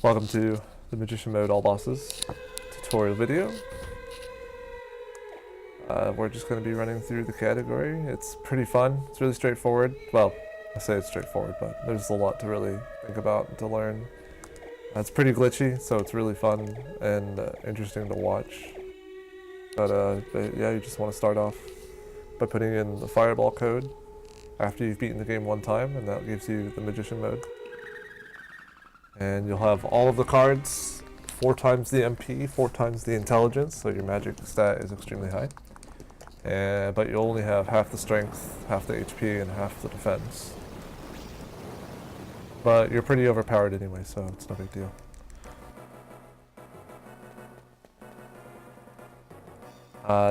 Welcome to the Magician Mode All Bosses tutorial video. We're just going to be running through the category. It's pretty fun. It's really straightforward. Well, I say it's straightforward, but there's a lot to really think about and to learn. It's pretty glitchy, so it's really fun and interesting to watch. But yeah, you just want to start off by putting in the Fireball code after you've beaten the game one time, and that gives you the Magician Mode. And you'll have all of the cards, 4 times the MP, 4 times the intelligence, so your magic stat is extremely high. But you'll only have half the strength, half the HP, and half the defense. But you're pretty overpowered anyway, so it's no big deal.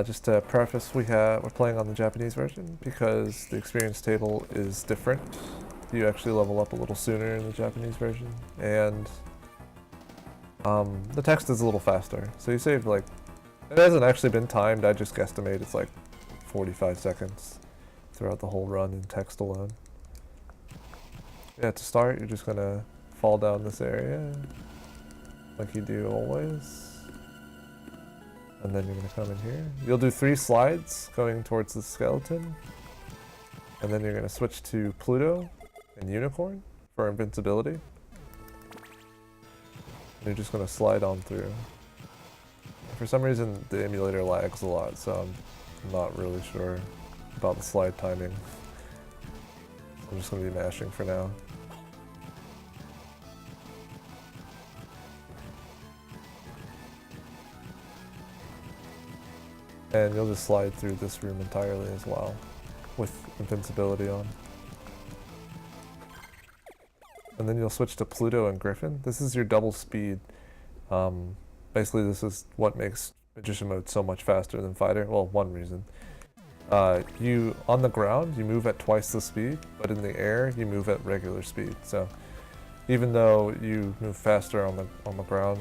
Just to preface, we're playing on the Japanese version because the experience table is different. You actually level up a little sooner in the Japanese version, and the text is a little faster. So you save it hasn't actually been timed, I just guesstimate it's like 45 seconds throughout the whole run in text alone. Yeah, to start, you're just gonna fall down this area like you do always. And then you're gonna come in here. You'll do 3 slides going towards the skeleton. And then you're gonna switch to Pluto and Unicorn for invincibility. And you're just gonna slide on through. For some reason, the emulator lags a lot, so I'm not really sure about the slide timing. I'm just gonna be mashing for now. And you'll just slide through this room entirely as well, with invincibility on. And then you'll switch to Pluto and Griffin. This is your double speed. Basically, this is what makes Magician Mode so much faster than Fighter. Well, one reason. On the ground, you move at twice the speed, but in the air, you move at regular speed. So even though you move faster on the ground,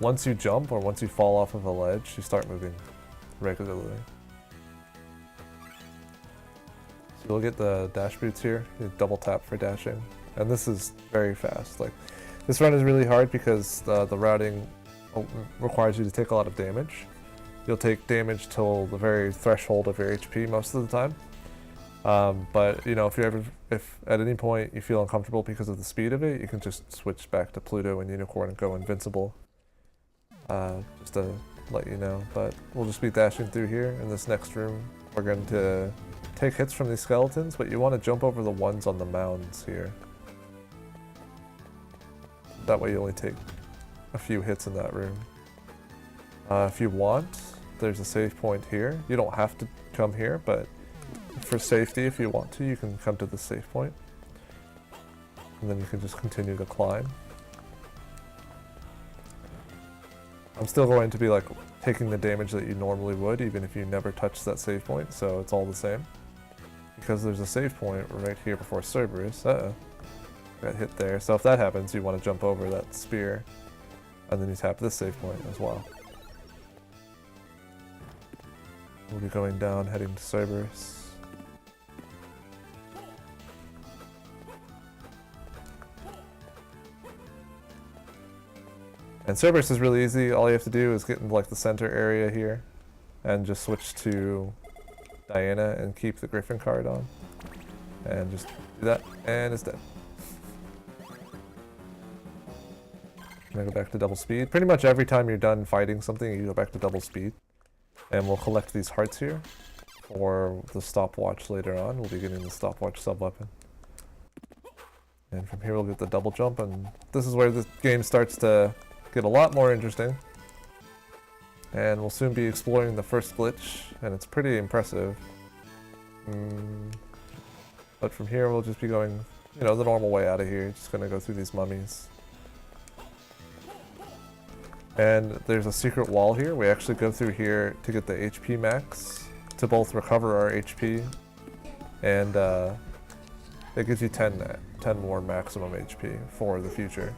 once you jump or once you fall off of a ledge, you start moving regularly. So you'll get the dash boots here. You double tap for dashing. And this is very fast. This run is really hard because the routing requires you to take a lot of damage. You'll take damage till the very threshold of your HP most of the time. But you know, if at any point you feel uncomfortable because of the speed of it, you can just switch back to Pluto and Unicorn and go invincible. Just to let you know. But we'll just be dashing through here. In this next room, we're going to take hits from these skeletons, but you want to jump over the ones on the mounds here. That way you only take a few hits in that room. If you want, there's a save point here. You don't have to come here, but for safety, if you want to, you can come to the save point. And then you can just continue to climb. I'm still going to be taking the damage that you normally would, even if you never touch that save point, so it's all the same. Because there's a save point right here before Cerberus. Got hit there. So if that happens, you want to jump over that spear, and then you tap this save point as well. We'll be going down, heading to Cerberus. And Cerberus is really easy. All you have to do is get into the center area here, and just switch to Diana and keep the Griffin card on. And just do that, and it's dead. I'm gonna go back to double speed. Pretty much every time you're done fighting something, you go back to double speed. And we'll collect these hearts here for the stopwatch later on. We'll be getting the stopwatch sub-weapon. And from here we'll get the double jump, and this is where the game starts to get a lot more interesting. And we'll soon be exploring the first glitch, and it's pretty impressive. But from here we'll just be going, the normal way out of here. Just gonna go through these mummies. And there's a secret wall here. We actually go through here to get the HP max, to both recover our HP, and it gives you 10 more maximum HP for the future.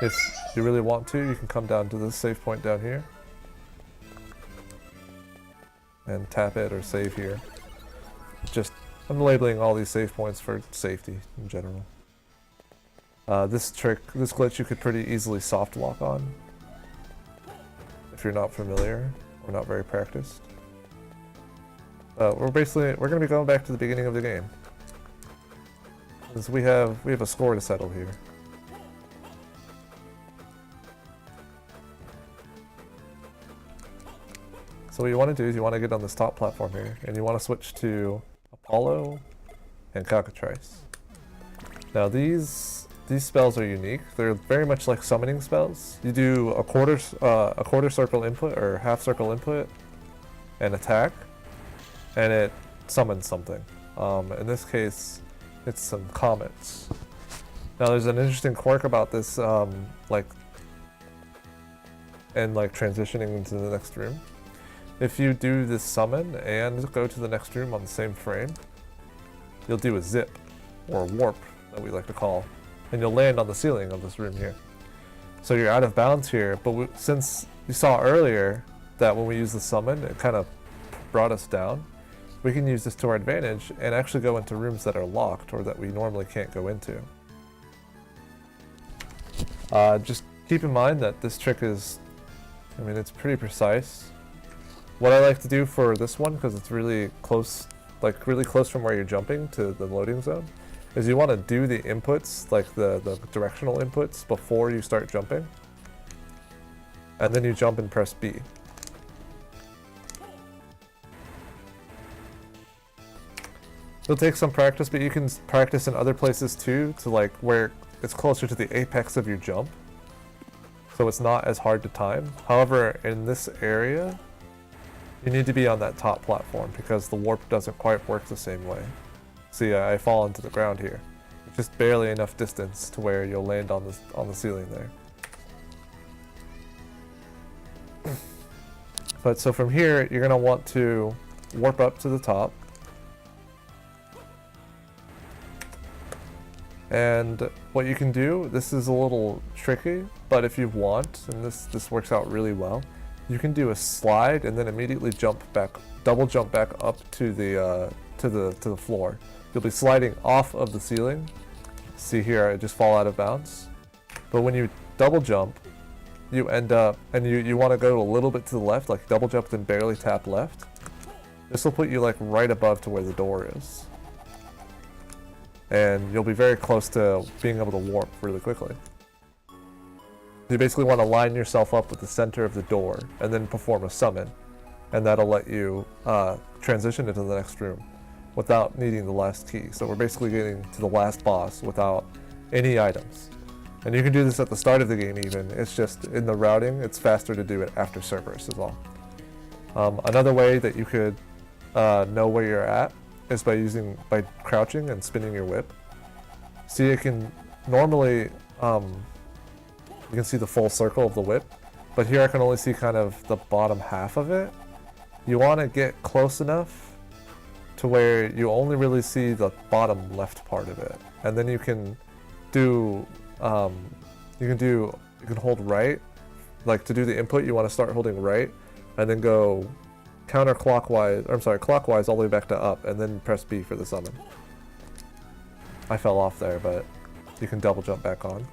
If you really want to, you can come down to this save point down here, and tap it or save here. I'm labeling all these save points for safety in general. This glitch you could pretty easily soft lock on if you're not familiar or not very practiced. We're gonna be going back to the beginning of the game. Because we have a score to settle here. So what you want to do is you want to get on this top platform here, and you want to switch to Apollo and Cockatrice. Now these spells are unique. They're very much like summoning spells. You do a quarter circle input or half circle input and attack, and it summons something. In this case, it's some comets. Now there's an interesting quirk about this, transitioning into the next room. If you do this summon and go to the next room on the same frame, you'll do a zip, or a warp, that we like to call, and you'll land on the ceiling of this room here. So you're out of bounds here, but since you saw earlier that when we use the summon, it kind of brought us down, we can use this to our advantage and actually go into rooms that are locked or that we normally can't go into. Just keep in mind that this trick is, it's pretty precise. What I like to do for this one, because it's really close, really close from where you're jumping to the loading zone, is you want to do the inputs, like the directional inputs, before you start jumping. And then you jump and press B. It'll take some practice, but you can practice in other places too, to where it's closer to the apex of your jump. So it's not as hard to time. However, in this area, you need to be on that top platform because the warp doesn't quite work the same way. See, I fall into the ground here. Just barely enough distance to where you'll land on the ceiling there. But so from here, you're gonna want to warp up to the top. And what you can do, this is a little tricky, but if you want, and this works out really well, you can do a slide and then immediately double jump back up to the floor. You'll be sliding off of the ceiling. See here, I just fall out of bounds. But when you double jump, you end up, and you want to go a little bit to the left, like double jump then barely tap left. This will put you right above to where the door is. And you'll be very close to being able to warp really quickly. You basically want to line yourself up with the center of the door and then perform a summon, and that'll let you transition into the next room without needing the last key. So we're basically getting to the last boss without any items. And you can do this at the start of the game even. It's just in the routing, it's faster to do it after Cerberus as well. Another way that you could know where you're at is by crouching and spinning your whip. See, it can normally you can see the full circle of the whip, but here I can only see kind of the bottom half of it. You want to get close enough to where you only really see the bottom left part of it, and then you can do you can hold right, to do the input. You want to start holding right, and then go clockwise all the way back to up, and then press B for the summon. I fell off there, but you can double jump back on.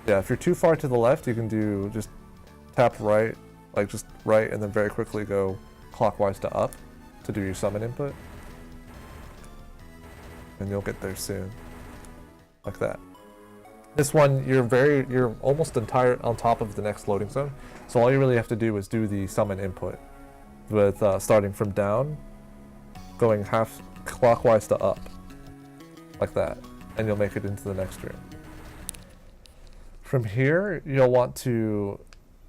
Yeah, if you're too far to the left, you can just tap right, just right, and then very quickly go clockwise to up to do your summon input. And you'll get there soon. Like that. This one, you're almost entire on top of the next loading zone. So all you really have to do is do the summon input with starting from down, going half clockwise to up. Like that. And you'll make it into the next room. From here, you'll want to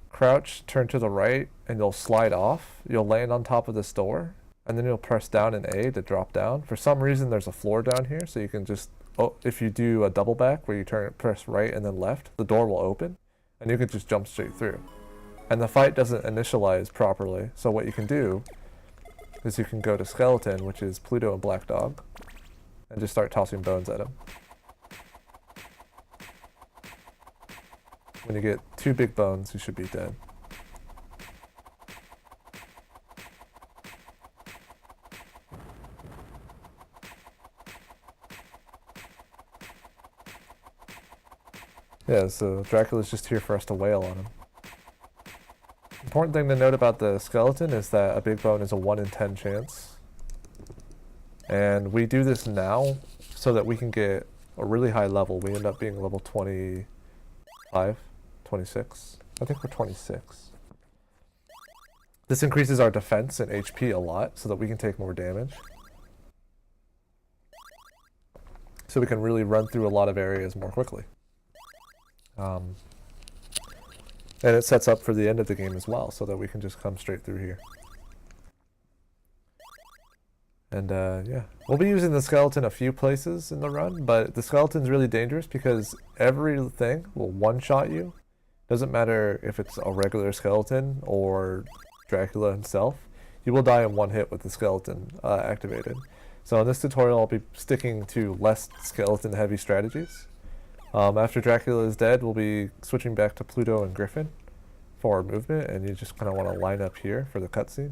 crouch, turn to the right, and you'll slide off. You'll land on top of this door, and then you'll press down in A to drop down. For some reason, there's a floor down here, so you can just, if you do a double back where you press right and then left, the door will open, and you can just jump straight through. And the fight doesn't initialize properly, so what you can do is you can go to Skeleton, which is Pluto and Black Dog, and just start tossing bones at him. When you get 2 big bones, you should be dead. Yeah, so Dracula's just here for us to wail on him. Important thing to note about the skeleton is that a big bone is a 1 in 10 chance. And we do this now so that we can get a really high level. We end up being level 25, 26. I think we're 26. This increases our defense and HP a lot so that we can take more damage. So we can really run through a lot of areas more quickly. And it sets up for the end of the game as well, so that we can just come straight through here. And yeah, we'll be using the skeleton a few places in the run, but the skeleton's really dangerous because everything will one-shot you. Doesn't matter if it's a regular skeleton or Dracula himself. You will die in one hit with the skeleton activated. So in this tutorial, I'll be sticking to less skeleton-heavy strategies. After Dracula is dead, we'll be switching back to Pluto and Griffin for our movement, and you just kind of want to line up here for the cutscene.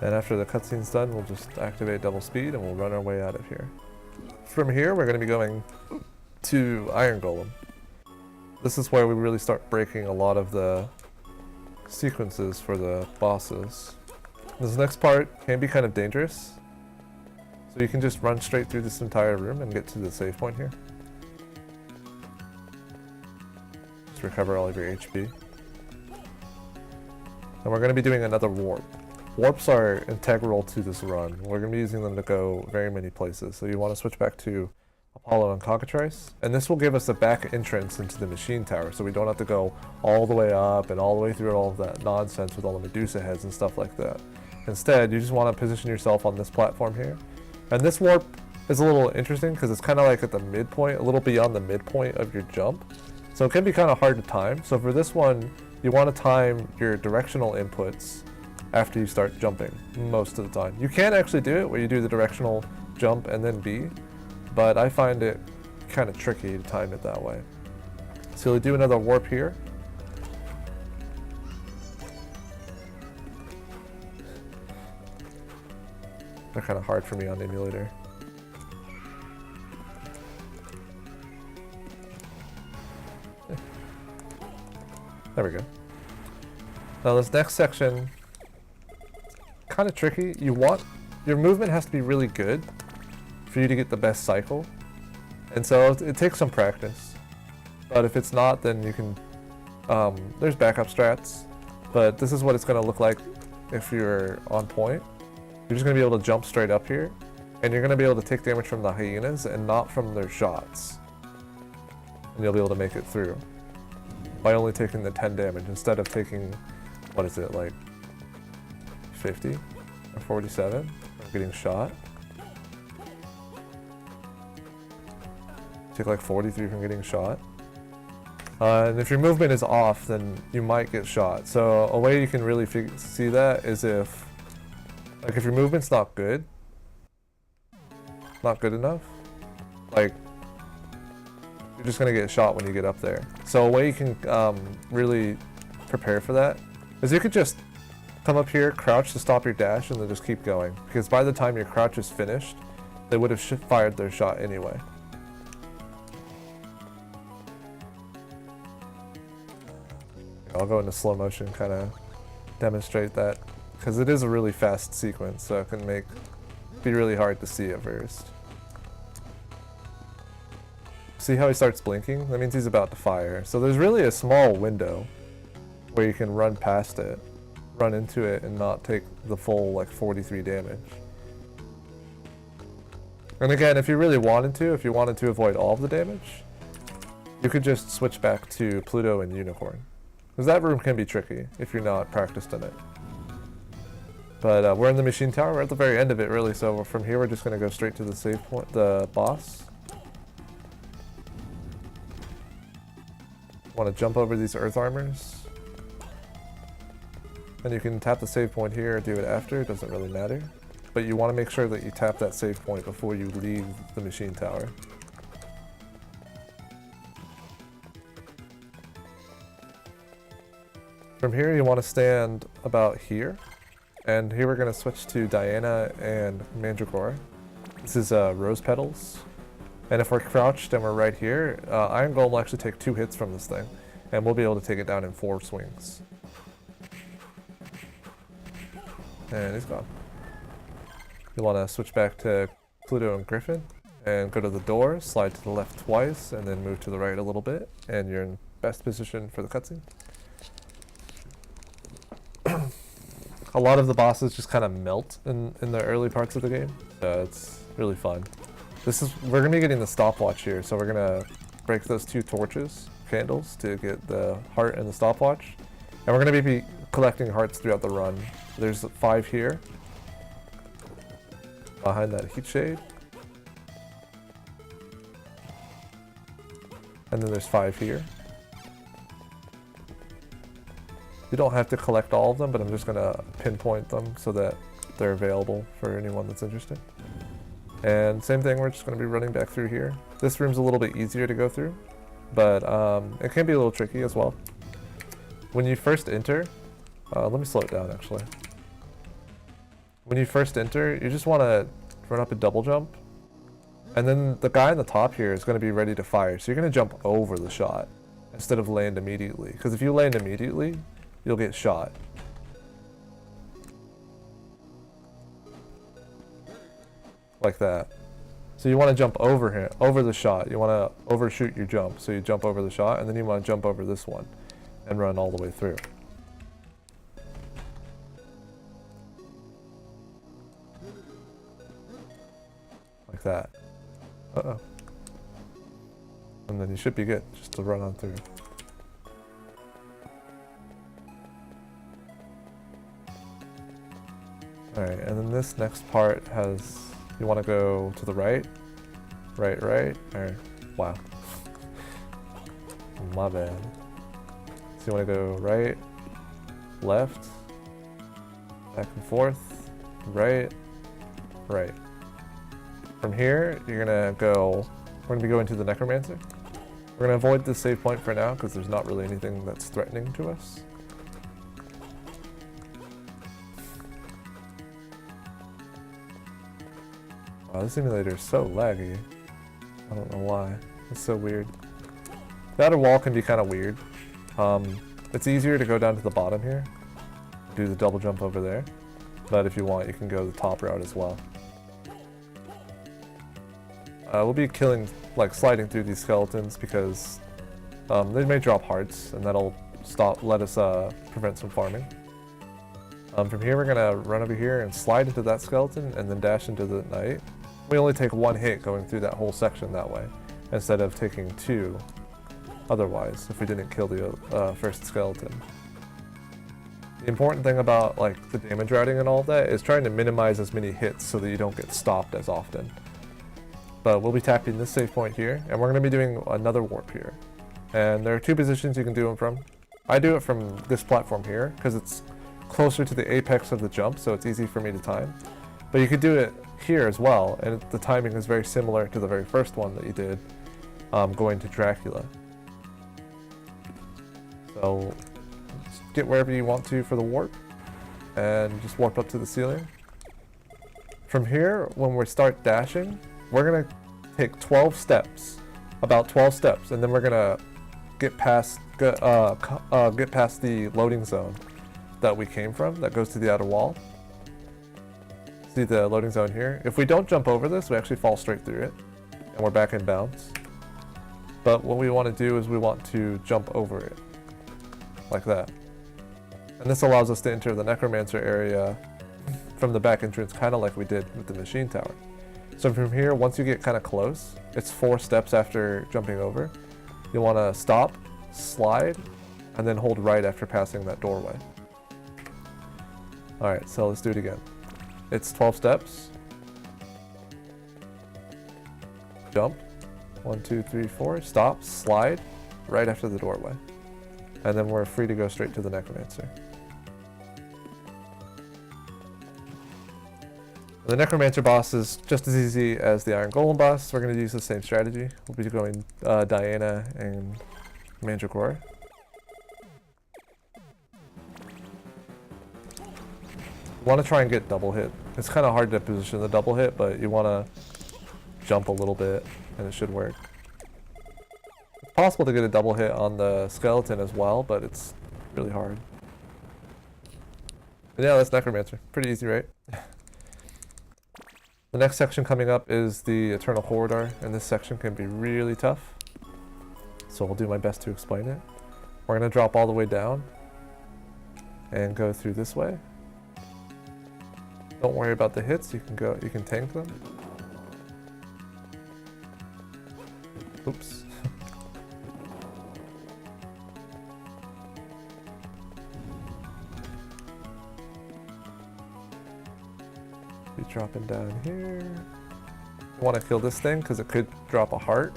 And after the cutscene's done, we'll just activate double speed and we'll run our way out of here. From here, we're going to be going to Iron Golem. This is where we really start breaking a lot of the sequences for the bosses. This next part can be kind of dangerous. So you can just run straight through this entire room and get to the save point here. Just recover all of your HP. And we're going to be doing another warp. Warps are integral to this run. We're going to be using them to go very many places. So you want to switch back to Apollo and Cockatrice. And this will give us a back entrance into the machine tower, so we don't have to go all the way up and all the way through all of that nonsense with all the Medusa heads and stuff like that. Instead, you just want to position yourself on this platform here. And this warp is a little interesting because it's kind of like at the midpoint, a little beyond the midpoint of your jump. So it can be kind of hard to time. So for this one, you want to time your directional inputs after you start jumping most of the time. You can actually do it where you do the directional jump and then B, but I find it kind of tricky to time it that way. So you'll do another warp here. They're kind of hard for me on the emulator. There we go. Now this next section, kind of tricky. Your movement has to be really good for you to get the best cycle, and so it takes some practice. But if it's not, then you can, there's backup strats, but this is what it's going to look like if you're on point. You're just going to be able to jump straight up here, and you're going to be able to take damage from the hyenas and not from their shots. And you'll be able to make it through by only taking the 10 damage instead of taking, what is it, like 50 or 47 from getting shot. Take like 43 from getting shot. And if your movement is off, then you might get shot. So a way you can really see that is if your movement's not good enough, like you're just gonna get shot when you get up there. So a way you can really prepare for that is you could just come up here, crouch to stop your dash, and then just keep going. Because by the time your crouch is finished, they would have fired their shot anyway. I'll go into slow motion, kind of demonstrate that, because it is a really fast sequence, so it can be really hard to see at first. See how he starts blinking? That means he's about to fire. So there's really a small window where you can run past it, run into it, and not take the full like 43 damage. And again, if you really wanted to, if you wanted to avoid all of the damage, you could just switch back to Pluto and Unicorn. Because that room can be tricky if you're not practiced in it. But we're in the machine tower. We're at the very end of it, really. So from here, we're just going to go straight to the save point, the boss. Want to jump over these earth armors. And you can tap the save point here or do it after, it doesn't really matter. But you want to make sure that you tap that save point before you leave the machine tower. From here you want to stand about here. And here we're going to switch to Diana and Mandragora. This is Rose Petals. And if we're crouched and we're right here, Iron Golem will actually take 2 hits from this thing. And we'll be able to take it down in 4 swings. And he's gone. You want to switch back to Pluto and Griffin. And go to the door, slide to the left twice, and then move to the right a little bit. And you're in best position for the cutscene. A lot of the bosses just kind of melt in the early parts of the game. It's really fun. We're gonna be getting the stopwatch here, so we're gonna break those 2 candles to get the heart and the stopwatch. And we're gonna be collecting hearts throughout the run. There's 5 here. Behind that heat shade. And then there's 5 here. You don't have to collect all of them, but I'm just going to pinpoint them so that they're available for anyone that's interested. And same thing, we're just going to be running back through here. This room's a little bit easier to go through, but it can be a little tricky as well. When you first enter, let me slow it down actually. When you first enter, you just want to run up and double jump. And then the guy on the top here is going to be ready to fire, so you're going to jump over the shot instead of land immediately. Because if you land immediately, you'll get shot. Like that. So you want to jump over him, over the shot. You want to overshoot your jump. So you jump over the shot, and then you want to jump over this one and run all the way through. Like that. Uh-oh. And then you should be good, just to run on through. Alright, and then this next part has, you want to go to the right, or, wow, my bad. So you want to go right, left, back and forth, right. From here, you're going to go, we're going to be going to the Necromancer. We're going to avoid this save point for now, because there's not really anything that's threatening to us. Wow, this simulator is so laggy. I don't know why. It's so weird. The outer wall can be kind of weird. It's easier to go down to the bottom here. Do the double jump over there. But if you want, you can go the top route as well. We'll be sliding through these skeletons because they may drop hearts, and that'll let us prevent some farming. From here, we're gonna run over here and slide into that skeleton, and then dash into the knight. We only take 1 hit going through that whole section that way, instead of taking 2 otherwise, if we didn't kill the first skeleton. The important thing about the damage routing and all of that is trying to minimize as many hits so that you don't get stopped as often. But we'll be tapping this save point here, and we're going to be doing another warp here. And there are 2 positions you can do them from. I do it from this platform here, because it's closer to the apex of the jump, so it's easy for me to time. But you could do it here as well, and the timing is very similar to the very first one that you did, going to Dracula. So just get wherever you want to for the warp, and just warp up to the ceiling. From here, when we start dashing, we're gonna take 12 steps, about 12 steps, and then we're gonna get past the loading zone that we came from, that goes to the outer wall. See the loading zone here? If we don't jump over this, we actually fall straight through it, and we're back in bounds. But what we want to do is we want to jump over it, like that. And this allows us to enter the Necromancer area from the back entrance, kind of like we did with the machine tower. So from here, once you get kind of close, it's 4 steps after jumping over. You'll want to stop, slide, and then hold right after passing that doorway. Alright, so let's do it again. It's 12 steps. Jump. 1, 2, 3, 4. Stop, slide, right after the doorway. And then we're free to go straight to the Necromancer. The Necromancer boss is just as easy as the Iron Golem boss. We're going to use the same strategy. We'll be going Diana and Mandragora. Want to try and get double hit. It's kind of hard to position the double hit, but you want to jump a little bit and it should work. It's possible to get a double hit on the skeleton as well, but it's really hard. And yeah, that's Necromancer. Pretty easy, right? The next section coming up is the Eternal Corridor, and this section can be really tough. So I'll do my best to explain it. We're going to drop all the way down and go through this way. Don't worry about the hits, you can tank them. Oops. Be dropping down here. I want to kill this thing because it could drop a heart.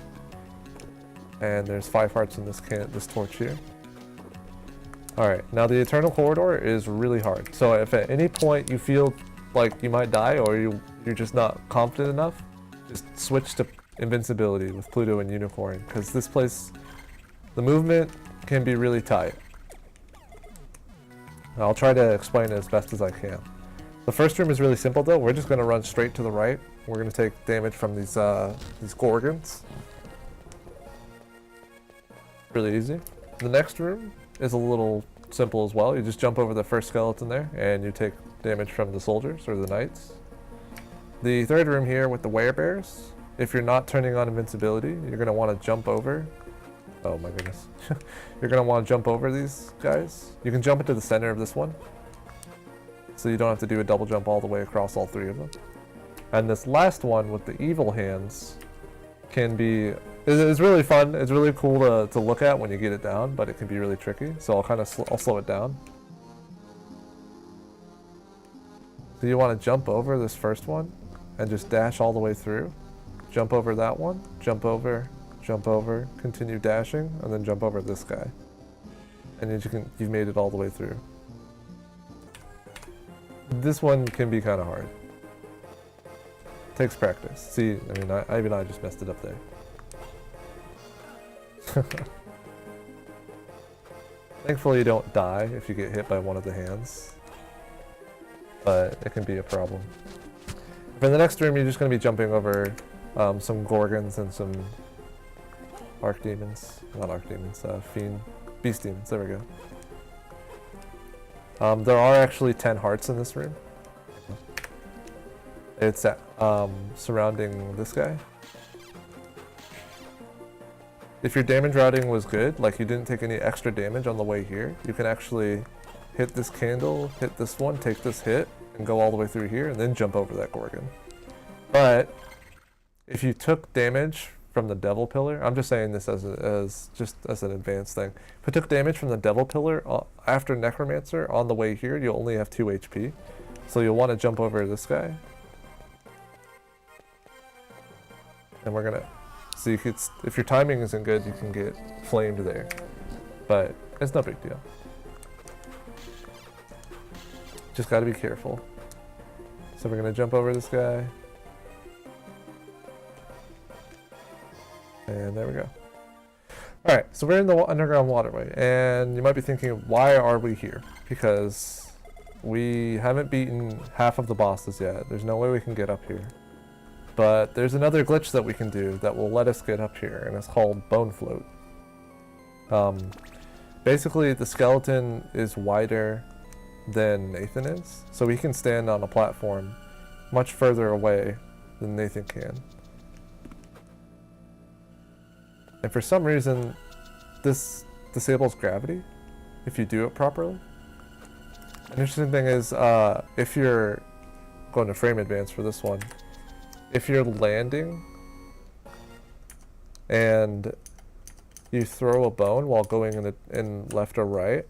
And there's 5 hearts in this torch here. Alright, now the Eternal Corridor is really hard. So if at any point you feel like you might die or you're just not confident enough, just switch to Invincibility with Pluto and Unicorn, because this place, the movement can be really tight. I'll try to explain it as best as I can. The first room is really simple though. We're just going to run straight to the right. We're going to take damage from these Gorgons. Really easy. The next room is a little simple as well. You just jump over the first skeleton there and you take damage from the soldiers or the knights. The third room here with the werebears, if you're not turning on invincibility, you're going to want to jump over. Oh my goodness. You're going to want to jump over these guys. You can jump into the center of this one, so you don't have to do a double jump all the way across all 3 of them. And this last one with the evil hands can be, it's really fun. It's really cool to look at when you get it down, but it can be really tricky. So I'll slow it down. So you want to jump over this first one and just dash all the way through. Jump over that one, jump over, continue dashing, and then jump over this guy. And you've made it all the way through. This one can be kind of hard. Takes practice. See, I mean, I just messed it up there. Thankfully you don't die if you get hit by one of the hands, but it can be a problem. For the next room, you're just going to be jumping over some Gorgons and some Archdemons. Not Archdemons, Beast Demons, there we go. There are actually 10 hearts in this room. It's surrounding this guy. If your damage routing was good, like you didn't take any extra damage on the way here, you can actually hit this candle, hit this one, take this hit, and go all the way through here, and then jump over that Gorgon. But if you took damage from the Devil Pillar, I'm just saying this as just as an advanced thing. If you took damage from the Devil Pillar after Necromancer on the way here, you'll only have 2 HP. So you'll want to jump over this guy. And we're gonna, so you could, if your timing isn't good, you can get flamed there. But it's no big deal. Just gotta be careful. So we're gonna jump over this guy. And there we go. Alright, so we're in the underground waterway, and you might be thinking, why are we here? Because we haven't beaten half of the bosses yet. There's no way we can get up here. But there's another glitch that we can do that will let us get up here, and it's called Bone Float. Basically, the skeleton is wider than Nathan is, so he can stand on a platform much further away than Nathan can. And for some reason, this disables gravity if you do it properly. An interesting thing is, if you're going to frame advance for this one, if you're landing and you throw a bone while going in left or right,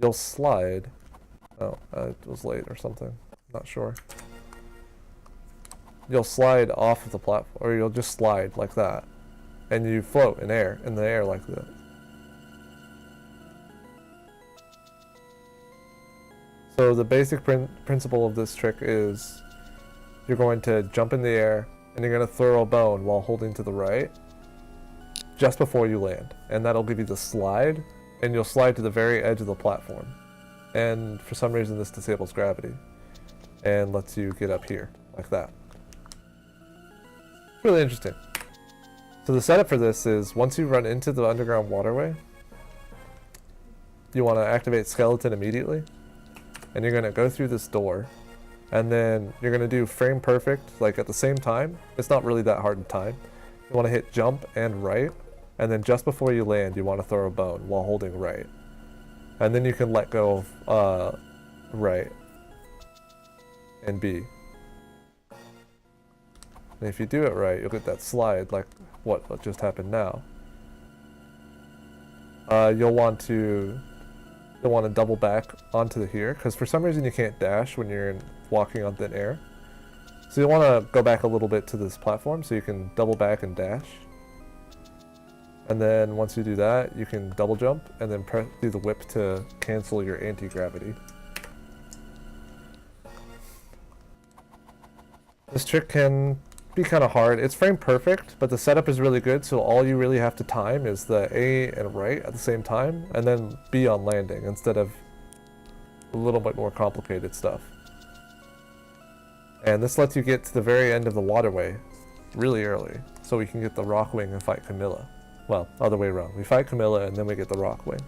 you'll slide. Oh, it was late or something. Not sure. You'll slide off of the platform, or you'll just slide like that. And you float in the air like that. So the basic principle of this trick is you're going to jump in the air and you're going to throw a bone while holding to the right just before you land. And that'll give you the slide, and you'll slide to the very edge of the platform. And for some reason this disables gravity and lets you get up here like that. Really interesting. So the setup for this is once you run into the underground waterway, you want to activate skeleton immediately, and you're going to go through this door, and then you're going to do frame perfect like at the same time. It's not really that hard to time. You want to hit jump and right, and then just before you land you want to throw a bone while holding right, and then you can let go of right and B. And if you do it right, you'll get that slide like what just happened now. You'll want to double back onto here, because for some reason you can't dash when you're walking on thin air. So you'll want to go back a little bit to this platform so you can double back and dash. And then once you do that, you can double jump and then do the whip to cancel your anti-gravity. This trick can be kind of hard. It's frame perfect, but the setup is really good, so all you really have to time is the A and right at the same time, and then B on landing instead of a little bit more complicated stuff. And this lets you get to the very end of the waterway really early, so we can get the Rockwing and fight Camilla. Well, other way around. We fight Camilla and then we get the Rockwing.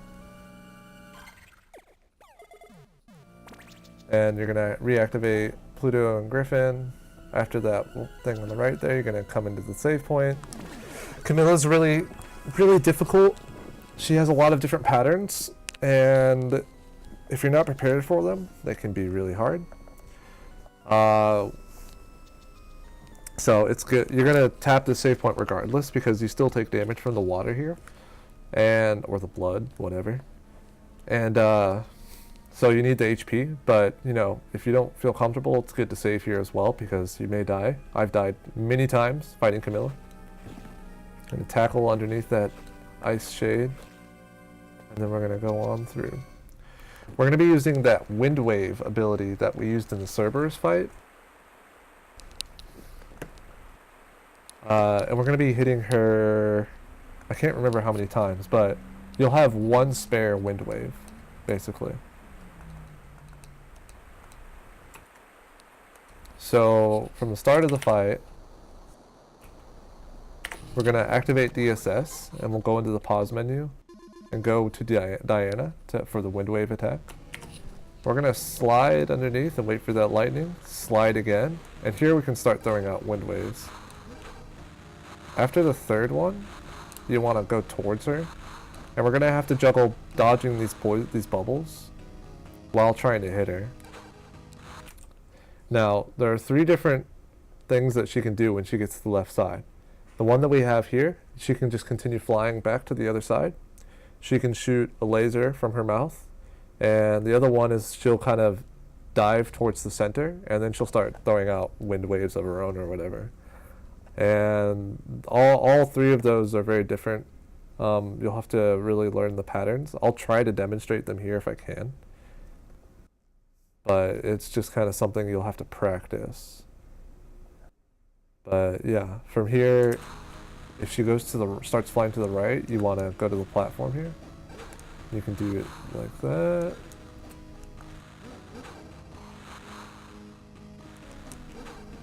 And you're gonna reactivate Pluto and Griffin. After that thing on the right there, you're gonna come into the save point. Camilla's really, really difficult. She has a lot of different patterns, and if you're not prepared for them, they can be really hard. So it's good. You're gonna tap the save point regardless, because you still take damage from the water here, or the blood, whatever. And so you need the HP, but you know, if you don't feel comfortable, it's good to save here as well, because you may die. I've died many times fighting Camilla. Gonna tackle underneath that ice shade, and then we're gonna go on through. We're gonna be using that wind wave ability that we used in the Cerberus fight. And we're gonna be hitting her, I can't remember how many times, but you'll have one spare wind wave, basically. So from the start of the fight, we're going to activate DSS, and we'll go into the pause menu and go to Diana for the wind wave attack. We're going to slide underneath and wait for that lightning, slide again, and here we can start throwing out wind waves. After the third one, you want to go towards her, and we're going to have to juggle dodging these bubbles while trying to hit her. Now, there are 3 different things that she can do when she gets to the left side. The one that we have here, she can just continue flying back to the other side. She can shoot a laser from her mouth. And the other one is she'll kind of dive towards the center, and then she'll start throwing out wind waves of her own or whatever. And all 3 of those are very different. You'll have to really learn the patterns. I'll try to demonstrate them here if I can. But it's just kind of something you'll have to practice. But yeah, from here, if she goes to starts flying to the right, you want to go to the platform here. You can do it like that.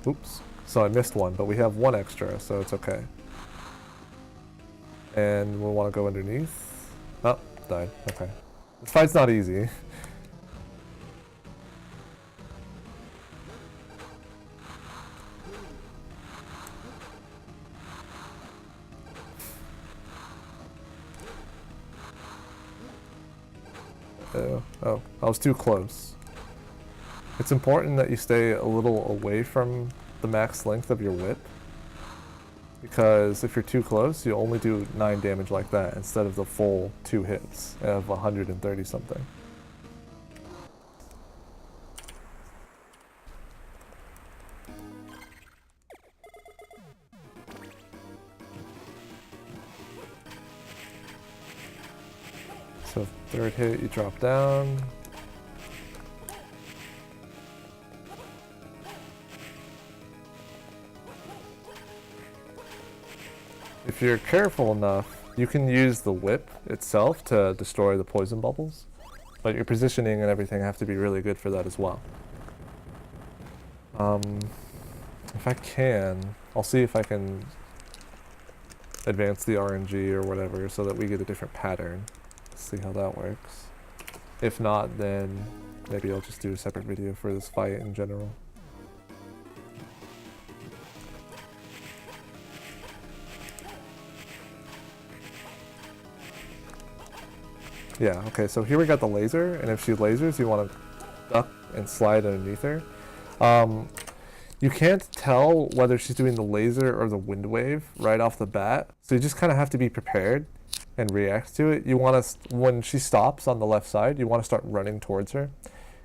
Oops. So I missed one, but we have 1 extra, so it's okay. And we'll want to go underneath. Oh, died. Okay. This fight's not easy. Oh, I was too close. It's important that you stay a little away from the max length of your whip, because if you're too close, you only do 9 damage like that instead of the full 2 hits of 130 something. So 3rd hit, you drop down. if you're careful enough, you can use the whip itself to destroy the poison bubbles, but your positioning and everything have to be really good for that as well. If I can, I'll see if I can advance the RNG or whatever so that we get a different pattern. Let's see how that works. If not, then maybe I'll just do a separate video for this fight in general. Yeah, okay, so here we got the laser, and if she lasers, you want to duck and slide underneath her. You can't tell whether she's doing the laser or the wind wave right off the bat, so you just kind of have to be prepared and react to it. You want to, when she stops on the left side, you want to start running towards her.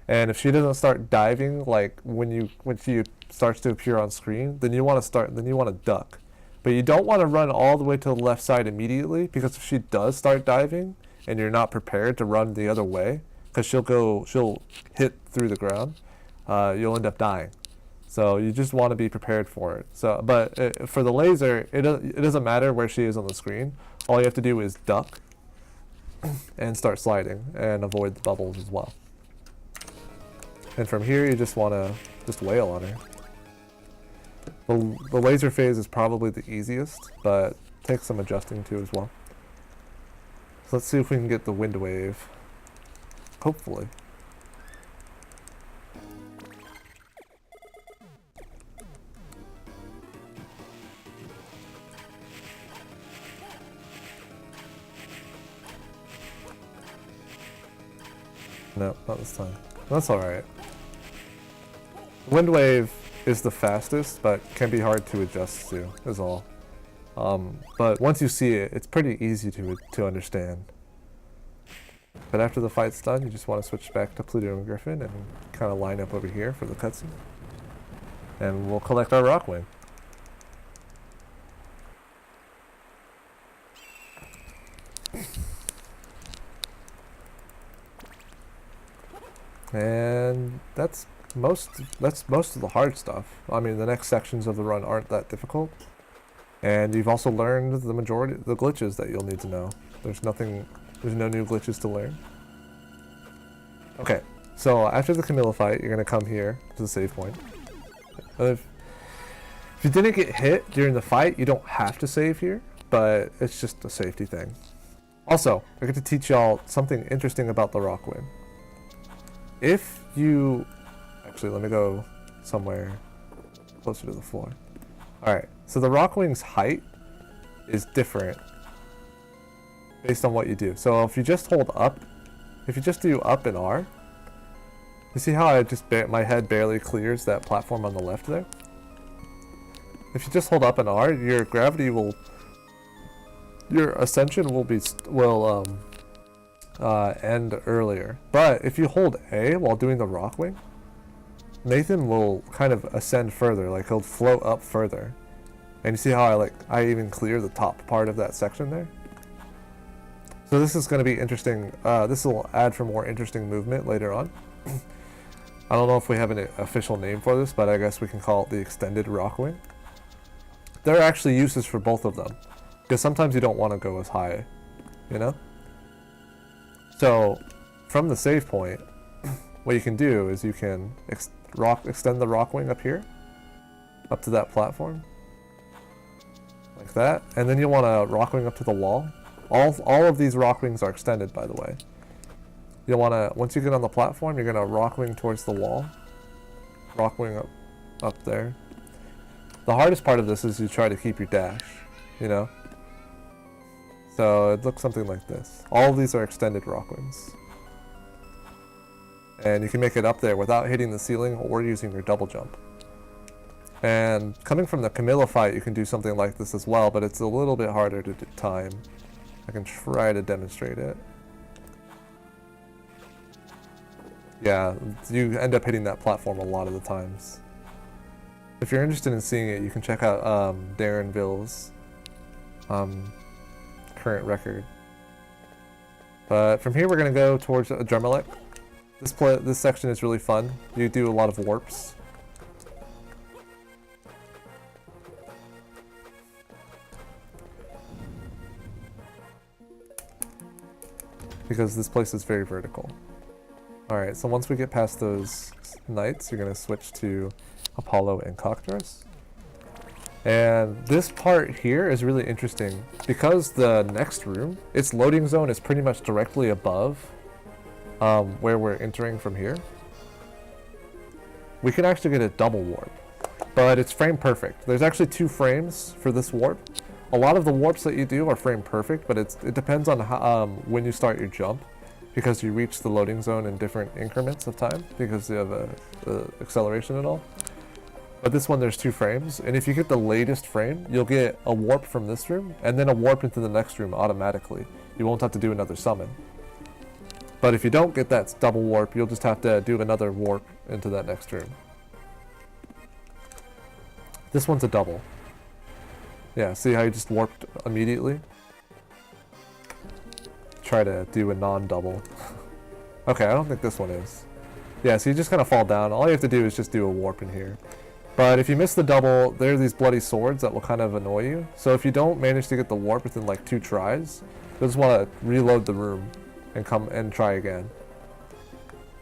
And if she doesn't start diving, like when she starts to appear on screen, then you want to duck. But you don't want to run all the way to the left side immediately, because if she does start diving and you're not prepared to run the other way, because she'll hit through the ground, you'll end up dying. So you just want to be prepared for it. So, but for the laser, it doesn't matter where she is on the screen. All you have to do is duck and start sliding and avoid the bubbles as well. And from here, you just want to just wail on her. The laser phase is probably the easiest, but takes some adjusting to as well. So let's see if we can get the wind wave. Hopefully. No, not this time. That's alright. Wind wave is the fastest, but can be hard to adjust to, is all. But once you see it, it's pretty easy to understand. But after the fight's done, you just want to switch back to Pluto and Griffin and kind of line up over here for the cutscene. And we'll collect our Rockwing. And that's most of the hard stuff. I mean, the next sections of the run aren't that difficult. And you've also learned the majority of the glitches that you'll need to know. There's no new glitches to learn. Okay, so after the Camilla fight, you're gonna come here to the save point. If you didn't get hit during the fight, you don't have to save here, but it's just a safety thing. Also, I get to teach y'all something interesting about the Rockwing. If you... Actually, let me go somewhere closer to the floor. Alright, so the Rockwing's height is different based on what you do. So if you just hold up, if you just do up and R, you see how my head barely clears that platform on the left there? If you just hold up and R, your gravity will... Your ascension will end earlier. But if you hold A while doing the Rockwing, Nathan will kind of ascend further, like he'll float up further. And you see how I even clear the top part of that section there? So this is going to be interesting. This will add for more interesting movement later on. I don't know if we have an official name for this, but I guess we can call it the extended Rockwing. There are actually uses for both of them, because sometimes you don't want to go as high, you know? So from the save point, what you can do is you can extend the Rockwing up here, up to that platform, like that, and then you want a Rockwing up to the wall. All of these Rockwings are extended, by the way. You'll want to, once you get on the platform, you're going to Rockwing towards the wall, Rockwing up there. The hardest part of this is you try to keep your dash, you know? So it looks something like this. All of these are extended Rockwings. And you can make it up there without hitting the ceiling or using your double jump. And coming from the Camilla fight, you can do something like this as well, but it's a little bit harder to time. I can try to demonstrate it. Yeah, you end up hitting that platform a lot of the times. If you're interested in seeing it, you can check out Darren Ville's current record. But from here, we're going to go towards Drumelec. This section is really fun. You do a lot of warps. because this place is very vertical. Alright, so once we get past those knights, you're going to switch to Apollo and Coctorus. And this part here is really interesting because the next room, its loading zone is pretty much directly above where we're entering from here. We can actually get a double warp, but it's frame perfect. There's actually 2 frames for this warp. A lot of the warps that you do are frame perfect, but it depends on how, when you start your jump, because you reach the loading zone in different increments of time because you have acceleration and all. But this one, there's 2 frames, and if you get the latest frame, you'll get a warp from this room, and then a warp into the next room automatically. You won't have to do another summon. But if you don't get that double warp, you'll just have to do another warp into that next room. This one's a double. Yeah, see how you just warped immediately? Try to do a non-double. Okay, I don't think this one is. Yeah, so you just kind of fall down. All you have to do is just do a warp in here. But if you miss the double, there are these bloody swords that will kind of annoy you. So if you don't manage to get the warp within like 2 tries, you'll just want to reload the room and come and try again.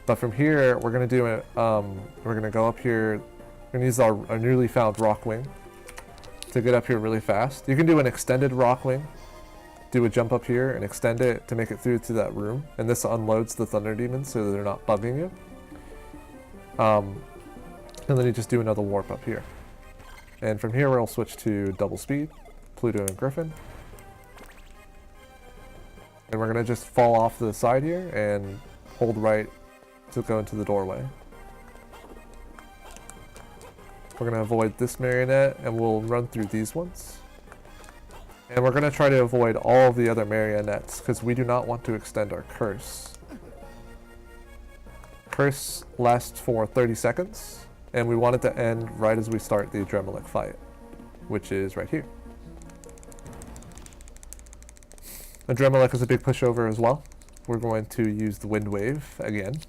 But from here, we're going to do it. We're going to go up here. We're going to use our newly found Rockwing to get up here really fast. You can do an extended Rockwing. Do a jump up here and extend it to make it through to that room. And this unloads the Thunder Demons so that they're not bugging you. And then you just do another warp up here. And from here we'll switch to double speed, Pluto and Griffin. And we're going to just fall off to the side here and hold right to go into the doorway. We're going to avoid this marionette and we'll run through these ones. And we're going to try to avoid all of the other marionettes because we do not want to extend our curse. Curse lasts for 30 seconds. And we want it to end right as we start the Adremelech fight, which is right here. Adremelech is a big pushover as well. We're going to use the Wind Wave again.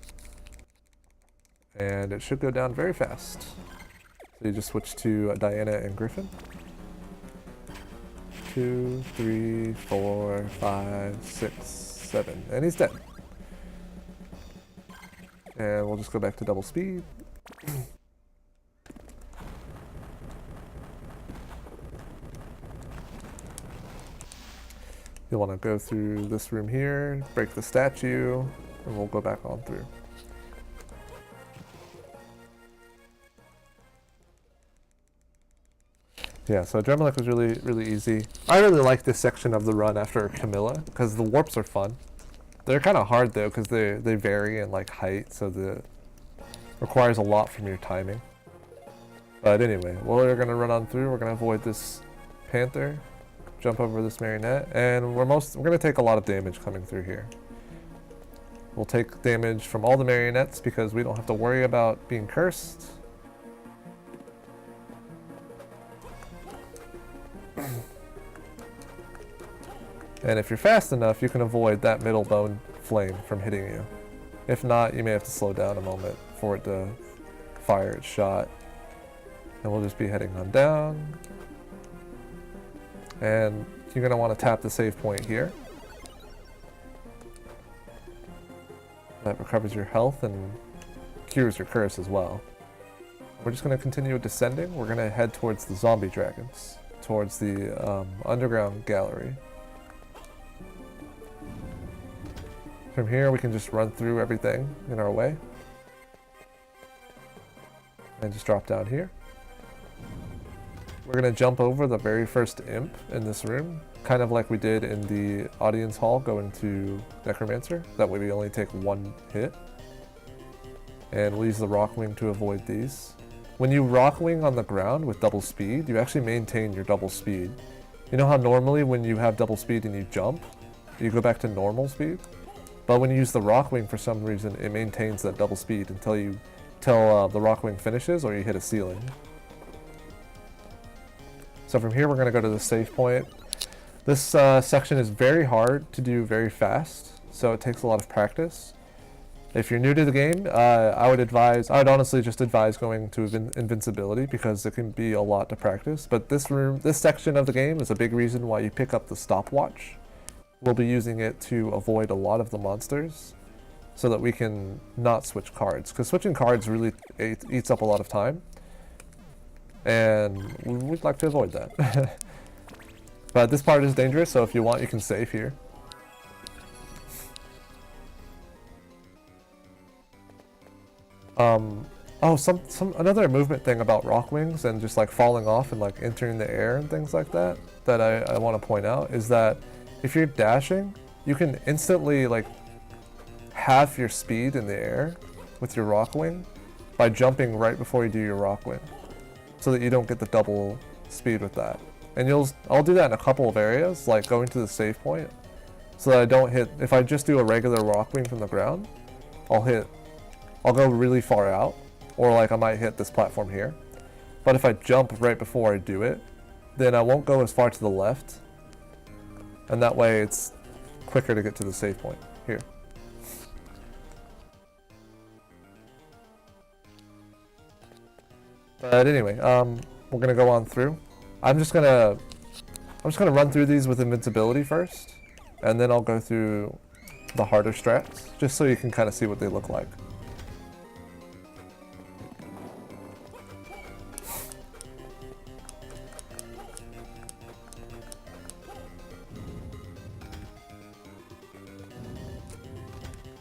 And it should go down very fast. So you just switch to Diana and Griffin. 2, 3, 4, 5, 6, 7. And he's dead. And we'll just go back to double speed. You'll want to go through this room here, break the statue, and we'll go back on through. Yeah, so Adremelech was really, really easy. I really like this section of the run after Camilla, because the warps are fun. They're kind of hard though, because they vary in like height, so the requires a lot from your timing. But anyway, we're going to run on through. We're going to avoid this Panther. Jump over this marionette, and we're going to take a lot of damage coming through here. We'll take damage from all the marionettes because we don't have to worry about being cursed. And if you're fast enough, you can avoid that middle bone flame from hitting you. If not, you may have to slow down a moment for it to fire its shot. And we'll just be heading on down. And you're going to want to tap the save point here. That recovers your health and cures your curse as well. We're just going to continue descending. We're going to head towards the zombie dragons, towards the underground gallery. From here we can just run through everything in our way. And just drop down here. We're going to jump over the very first imp in this room, kind of like we did in the audience hall going to Necromancer. That way we only take 1 hit. And we'll use the Rockwing to avoid these. When you Rockwing on the ground with double speed, you actually maintain your double speed. You know how normally when you have double speed and you jump, you go back to normal speed? But when you use the Rockwing, for some reason, it maintains that double speed until the Rockwing finishes or you hit a ceiling. So from here we're going to go to the save point. This section is very hard to do very fast, so it takes a lot of practice. If you're new to the game, I would honestly just advise going to invincibility because it can be a lot to practice. But this section of the game is a big reason why you pick up the stopwatch, we'll be using it to avoid a lot of the monsters so that we can not switch cards. Because switching cards really eats up a lot of time. And we'd like to avoid that. But this part is dangerous, so if you want, you can save here. Oh, another movement thing about rock wings and just like falling off and like entering the air and things like that I want to point out is that if you're dashing, you can instantly like halve your speed in the air with your rock wing by jumping right before you do your rock wing, so that you don't get the double speed with that. And I'll do that in a couple of areas, like going to the save point, so that I don't hit. If I just do a regular rock wing from the ground, I'll go really far out, or like I might hit this platform here. But if I jump right before I do it, then I won't go as far to the left, and that way it's quicker to get to the save point here. But anyway, we're gonna go on through. I'm just gonna run through these with invincibility first, and then I'll go through the harder strats, just so you can kind of see what they look like.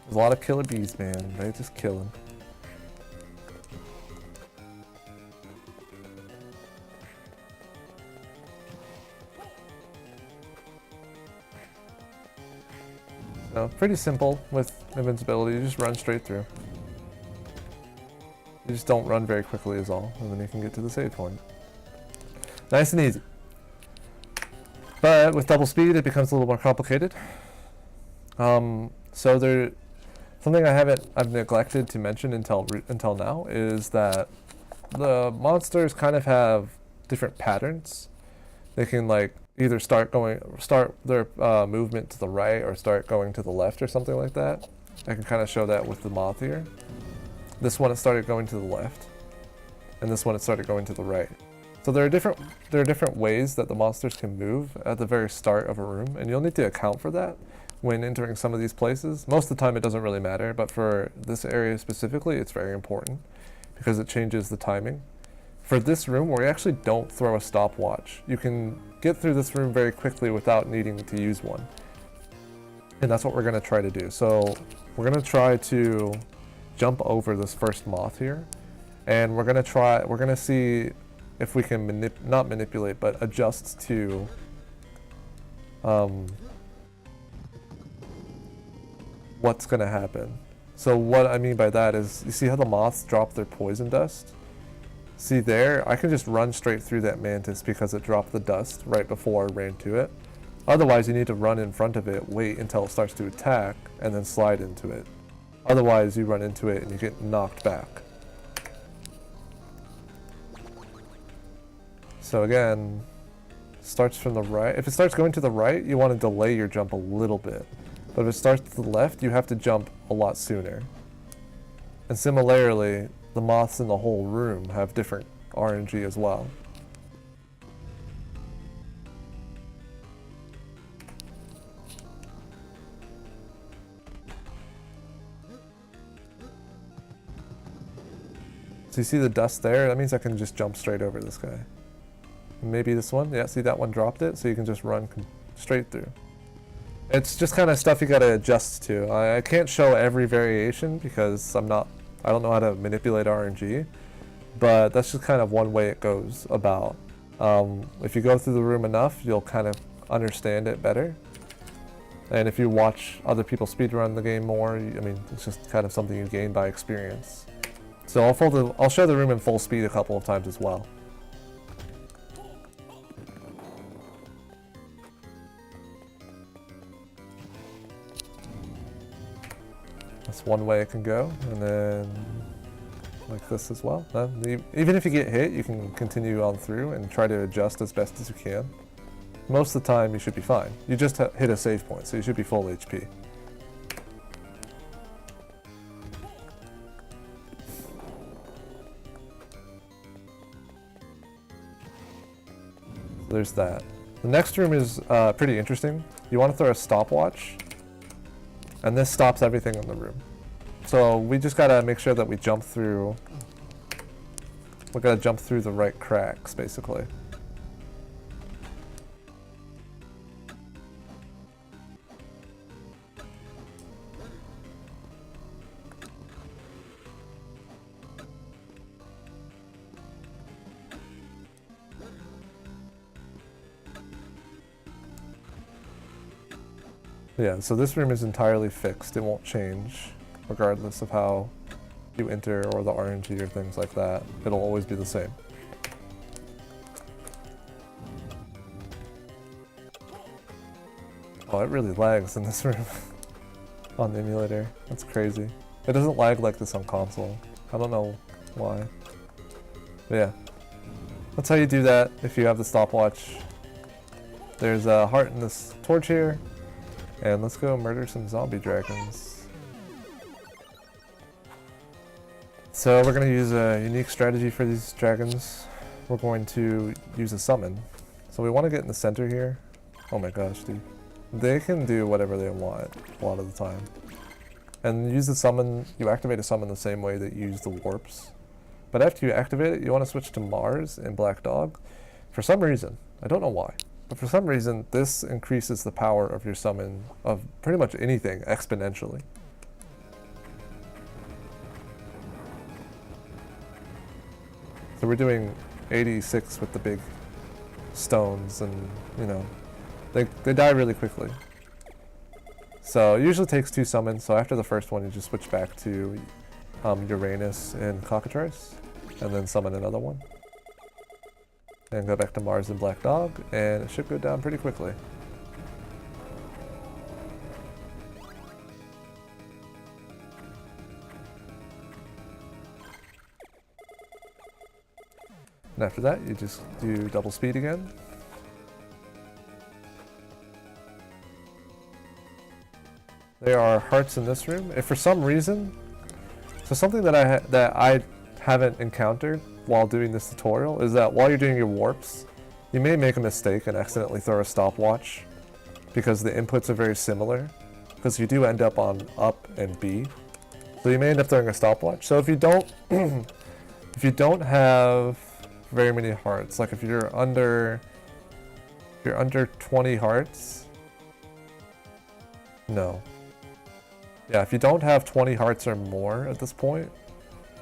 There's a lot of killer bees, man. They just kill them. So, pretty simple with invincibility. You just run straight through. You just don't run very quickly is all, and then you can get to the save point. Nice and easy. But with double speed, it becomes a little more complicated. So something I've neglected to mention until now is that the monsters kind of have different patterns. They can like either start their movement to the right or start going to the left or something like that. I can kind of show that with the moth here. This one it started going to the left, and this one it started going to the right. So there are different ways that the monsters can move at the very start of a room, and you'll need to account for that when entering some of these places. Most of the time it doesn't really matter, but for this area specifically, it's very important because it changes the timing. For this room, we actually don't throw a stopwatch. You can get through this room very quickly without needing to use one. And that's what we're going to try to do. So we're going to try to jump over this first moth here. And we're going to see if we can not manipulate, but adjust to what's going to happen. So what I mean by that is, you see how the moths drop their poison dust? See there, I can just run straight through that mantis because it dropped the dust right before I ran to it. Otherwise, you need to run in front of it, wait until it starts to attack, and then slide into it. Otherwise, you run into it and you get knocked back. So again, starts from the right. If it starts going to the right, you want to delay your jump a little bit. But if it starts to the left, you have to jump a lot sooner. And similarly, the moths in the whole room have different RNG as well. So you see the dust there? That means I can just jump straight over this guy. Maybe this one? Yeah, see that one dropped it? So you can just run straight through. It's just kind of stuff you gotta adjust to. I can't show every variation because I don't know how to manipulate RNG, but that's just kind of one way it goes about. If you go through the room enough, you'll kind of understand it better. And if you watch other people speedrun the game more, I mean, it's just kind of something you gain by experience. So I'll show the room in full speed a couple of times as well. That's one way it can go, and then like this as well. Even if you get hit, you can continue on through and try to adjust as best as you can. Most of the time, you should be fine. You just hit a save point, so you should be full HP. There's that. The next room is pretty interesting. You want to throw a stopwatch, and this stops everything in the room. So we just gotta make sure that we jump through. We gotta jump through the right cracks, basically. Yeah, so this room is entirely fixed. It won't change, regardless of how you enter or the RNG or things like that. It'll always be the same. Oh, it really lags in this room on the emulator. That's crazy. It doesn't lag like this on console. I don't know why. But yeah, that's how you do that if you have the stopwatch. There's a heart in this torch here. And let's go murder some zombie dragons. So we're going to use a unique strategy for these dragons. We're going to use a summon. So we want to get in the center here. Oh my gosh, dude. They can do whatever they want a lot of the time. And use the summon, you activate a summon the same way that you use the warps. But after you activate it, you want to switch to Mars and Black Dog. For some reason, I don't know why. But for some reason, this increases the power of your summon of pretty much anything exponentially. So we're doing 86 with the big stones, and you know, they die really quickly. So it usually takes 2 summons, so after the first one you just switch back to Uranus and Cockatrice, and then summon another one. And go back to Mars and Black Dog, and it should go down pretty quickly. And after that, you just do double speed again. There are hearts in this room. If for some reason, so something that I haven't encountered while doing this tutorial is that while you're doing your warps, you may make a mistake and accidentally throw a stopwatch because the inputs are very similar, because you do end up on up and B. So you may end up throwing a stopwatch. So if you don't if you don't have very many hearts, like if you're under 20 hearts, no. Yeah, if you don't have 20 hearts or more at this point,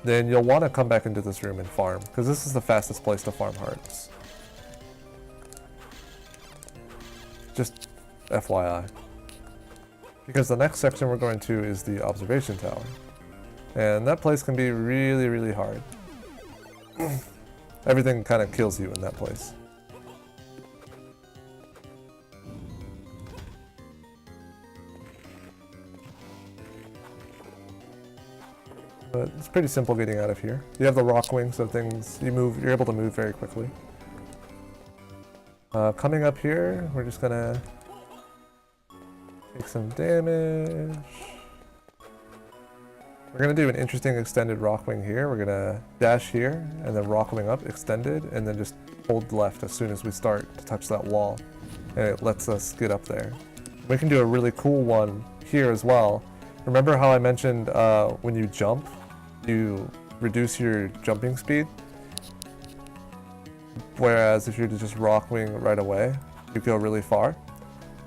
then you'll want to come back into this room and farm, because this is the fastest place to farm hearts. Just FYI. Because the next section we're going to is the observation tower. And that place can be really, really hard. Everything kind of kills you in that place. But it's pretty simple getting out of here. You have the rock wing, so you're able to move very quickly. Coming up here, we're just gonna take some damage. We're gonna do an interesting extended rock wing here. We're gonna dash here, and then rock wing up, extended, and then just hold left as soon as we start to touch that wall. And it lets us get up there. We can do a really cool one here as well. Remember how I mentioned when you jump, you reduce your jumping speed? Whereas if you're to just rock wing right away, you go really far.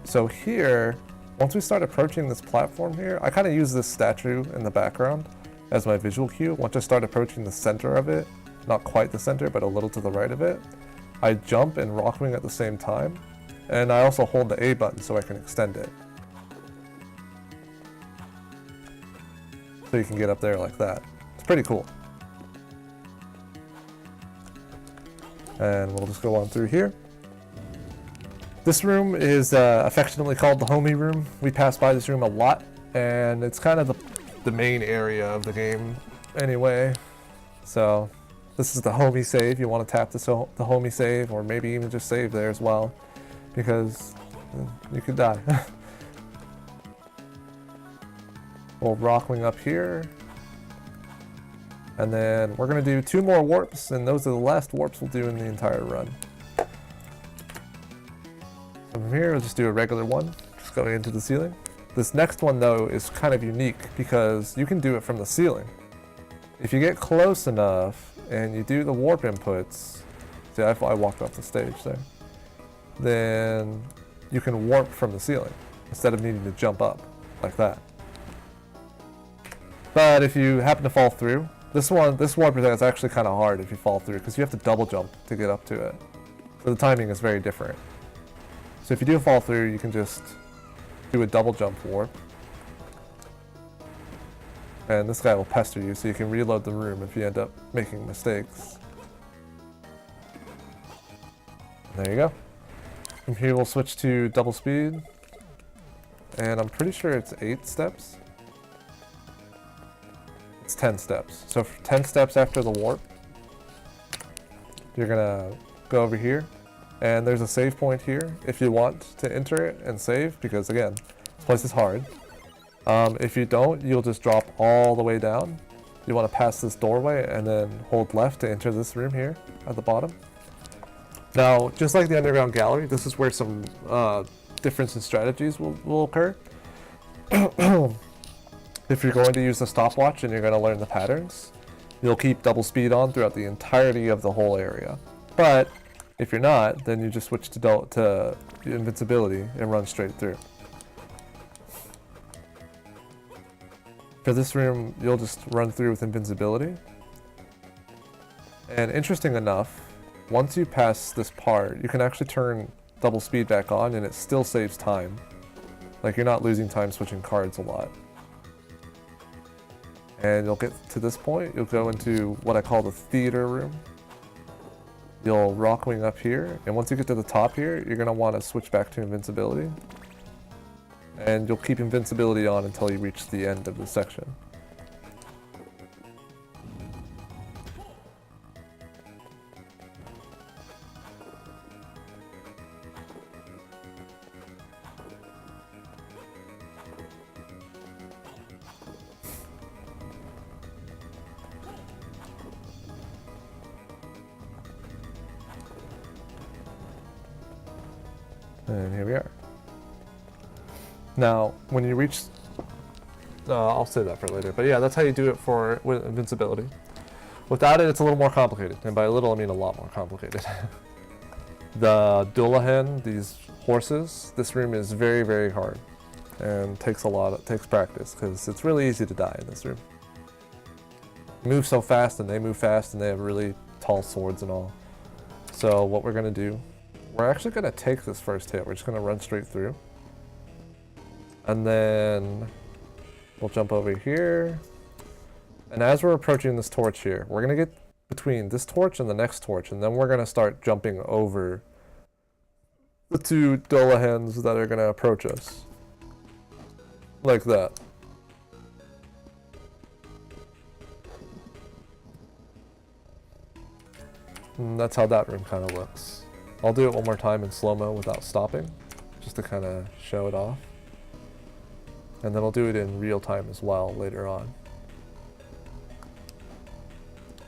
So here, once we start approaching this platform here, I kind of use this statue in the background as my visual cue. Once I start approaching the center of it, not quite the center, but a little to the right of it, I jump and rock wing at the same time. And I also hold the A button so I can extend it. So you can get up there like that. It's pretty cool. And we'll just go on through here. This room is affectionately called the homie room. We pass by this room a lot, and it's kind of the main area of the game anyway. So this is the homie save. You want to tap the homie save, or maybe even just save there as well, because you could die. We'll rock wing up here. And then we're going to do 2 more warps, and those are the last warps we'll do in the entire run. from here, we'll just do a regular one, just going into the ceiling. This next one though is kind of unique because you can do it from the ceiling. If you get close enough and you do the warp inputs, see I walked off the stage there, then you can warp from the ceiling instead of needing to jump up like that. But if you happen to fall through, this warp is actually kind of hard if you fall through because you have to double jump to get up to it. So the timing is very different. So if you do fall through, you can just do a double jump warp. And this guy will pester you so you can reload the room if you end up making mistakes. There you go. From here we'll switch to double speed. And I'm pretty sure it's 8 steps. It's 10 steps. So for 10 steps after the warp, you're gonna go over here. And there's a save point here if you want to enter it and save, because again, this place is hard. If you don't, you'll just drop all the way down. You want to pass this doorway and then hold left to enter this room here at the bottom. Now, just like the underground gallery, this is where some difference in strategies will occur. If you're going to use the stopwatch and you're going to learn the patterns, you'll keep double speed on throughout the entirety of the whole area. But if you're not, then you just switch to invincibility and run straight through. For this room, you'll just run through with invincibility. And interesting enough, once you pass this part, you can actually turn double speed back on and it still saves time. Like you're not losing time switching cards a lot. And you'll get to this point, you'll go into what I call the theater room. You'll rock wing up here, and once you get to the top here, you're going to want to switch back to invincibility. And you'll keep invincibility on until you reach the end of the section. And here we are. Now, when you reach, I'll say that for later, but yeah, that's how you do it with invincibility. Without it, it's a little more complicated, and by a little, I mean a lot more complicated. The Dullahan, these horses, this room is very, very hard, and takes practice, because it's really easy to die in this room. You move so fast, and they move fast, and they have really tall swords and all. So what we're going to do, we're actually going to take this first hit. We're just going to run straight through. And then we'll jump over here. And as we're approaching this torch here, we're going to get between this torch and the next torch. And then we're going to start jumping over the two Dullahans that are going to approach us. Like that. And that's how that room kind of looks. I'll do it one more time in slow-mo without stopping, just to kind of show it off. And then I'll do it in real time as well later on.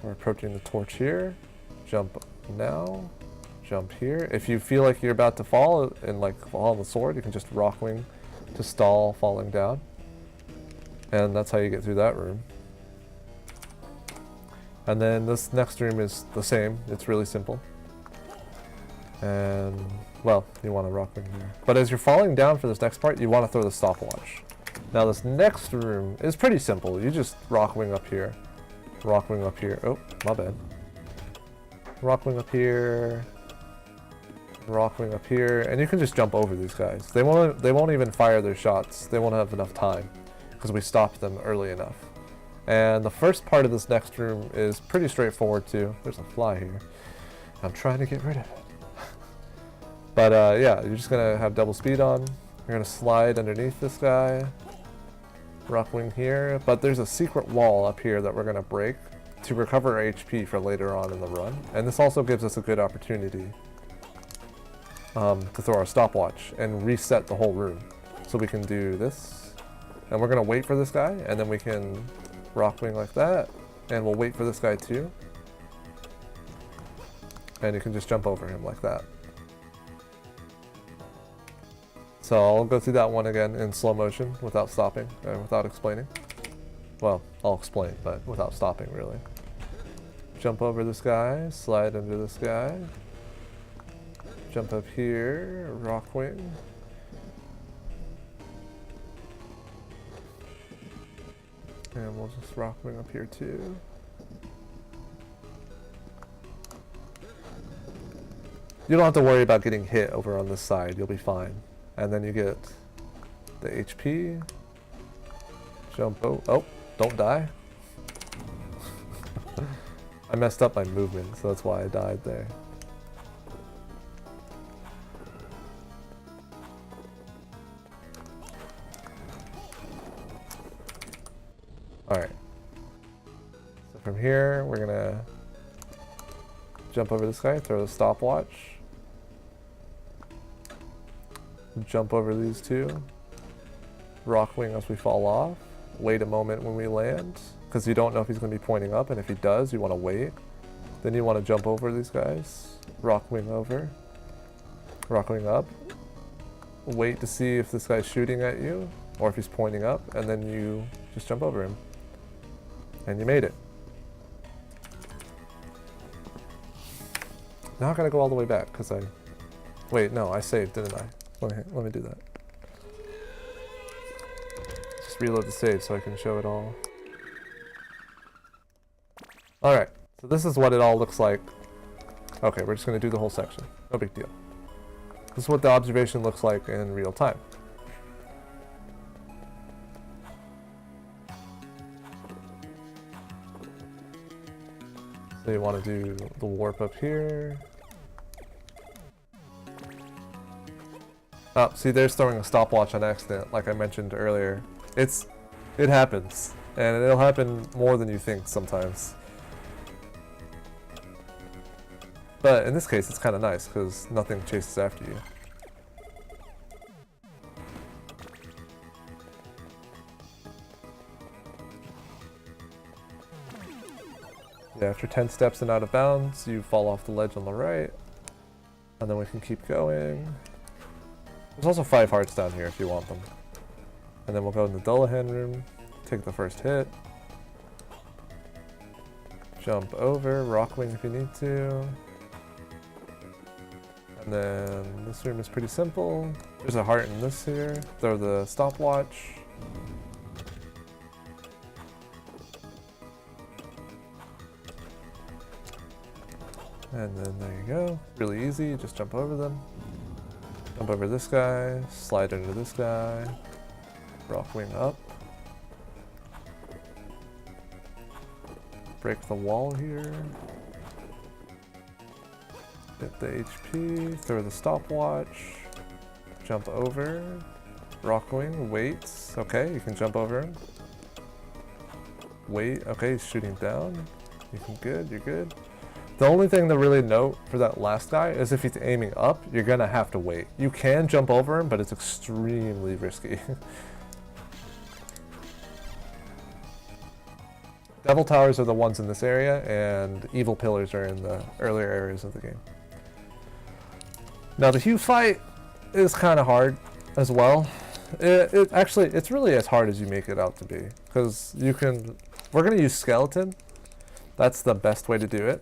We're approaching the torch here. Jump now. Jump here. If you feel like you're about to fall and like fall on the sword, you can just rock wing to stall falling down. And that's how you get through that room. And then this next room is the same. It's really simple. And, well, you want to rock wing here. But as you're falling down for this next part, you want to throw the stopwatch. Now this next room is pretty simple. You just rock wing up here. Rock wing up here. Oh, my bad. Rock wing up here. Rock wing up here. And you can just jump over these guys. They won't even fire their shots. They won't have enough time because we stopped them early enough. And the first part of this next room is pretty straightforward too. There's a fly here. I'm trying to get rid of it. But yeah, you're just going to have double speed on. You're going to slide underneath this guy. Rock wing here. But there's a secret wall up here that we're going to break to recover our HP for later on in the run. And this also gives us a good opportunity to throw our stopwatch and reset the whole room. So we can do this. And we're going to wait for this guy. And then we can rock wing like that. And we'll wait for this guy too. And you can just jump over him like that. So I'll go through that one again in slow motion without stopping and without explaining. Well, I'll explain, but without stopping really. Jump over this guy, slide into this guy. Jump up here, Rockwing. And we'll just Rockwing up here too. You don't have to worry about getting hit over on this side, you'll be fine. And then you get the HP. Jump, oh, don't die. I messed up my movement, so that's why I died there. Alright. So from here, we're gonna jump over this guy, throw the stopwatch. Jump over these two. Rockwing as we fall off. Wait a moment when we land, because you don't know if he's going to be pointing up, and if he does, you want to wait. Then you want to jump over these guys. Rockwing over. Rockwing up. Wait to see if this guy's shooting at you, or if he's pointing up, and then you just jump over him. And you made it. Now I gotta go all the way back, because I... Wait, no, I saved, didn't I? Let me do that. Just reload the save so I can show it all. Alright, so this is what it all looks like. Okay, we're just going to do the whole section. No big deal. This is what the observation looks like in real time. So you want to do the warp up here. Oh, see, there's throwing a stopwatch on accident, like I mentioned earlier. It happens, and it'll happen more than you think sometimes. But in this case, it's kind of nice, because nothing chases after you. Yeah, after 10 steps and out of bounds, you fall off the ledge on the right. And then we can keep going. There's also 5 hearts down here if you want them. And then we'll go in the Dullahan room, take the first hit. Jump over, Rockwing if you need to. And then this room is pretty simple. There's a heart in this here. Throw the stopwatch. And then there you go. Really easy, just jump over them. Jump over this guy, slide into this guy, Rockwing up. Break the wall here. Get the HP, throw the stopwatch, jump over, Rockwing, wait, okay, you can jump over him. Wait, okay, he's shooting down. You're good. The only thing to really note for that last guy is if he's aiming up, you're gonna have to wait. You can jump over him, but it's extremely risky. Devil Towers are the ones in this area, and Evil Pillars are in the earlier areas of the game. Now the Hue fight is kind of hard as well. It's really as hard as you make it out to be, because we're gonna use Skeleton. That's the best way to do it.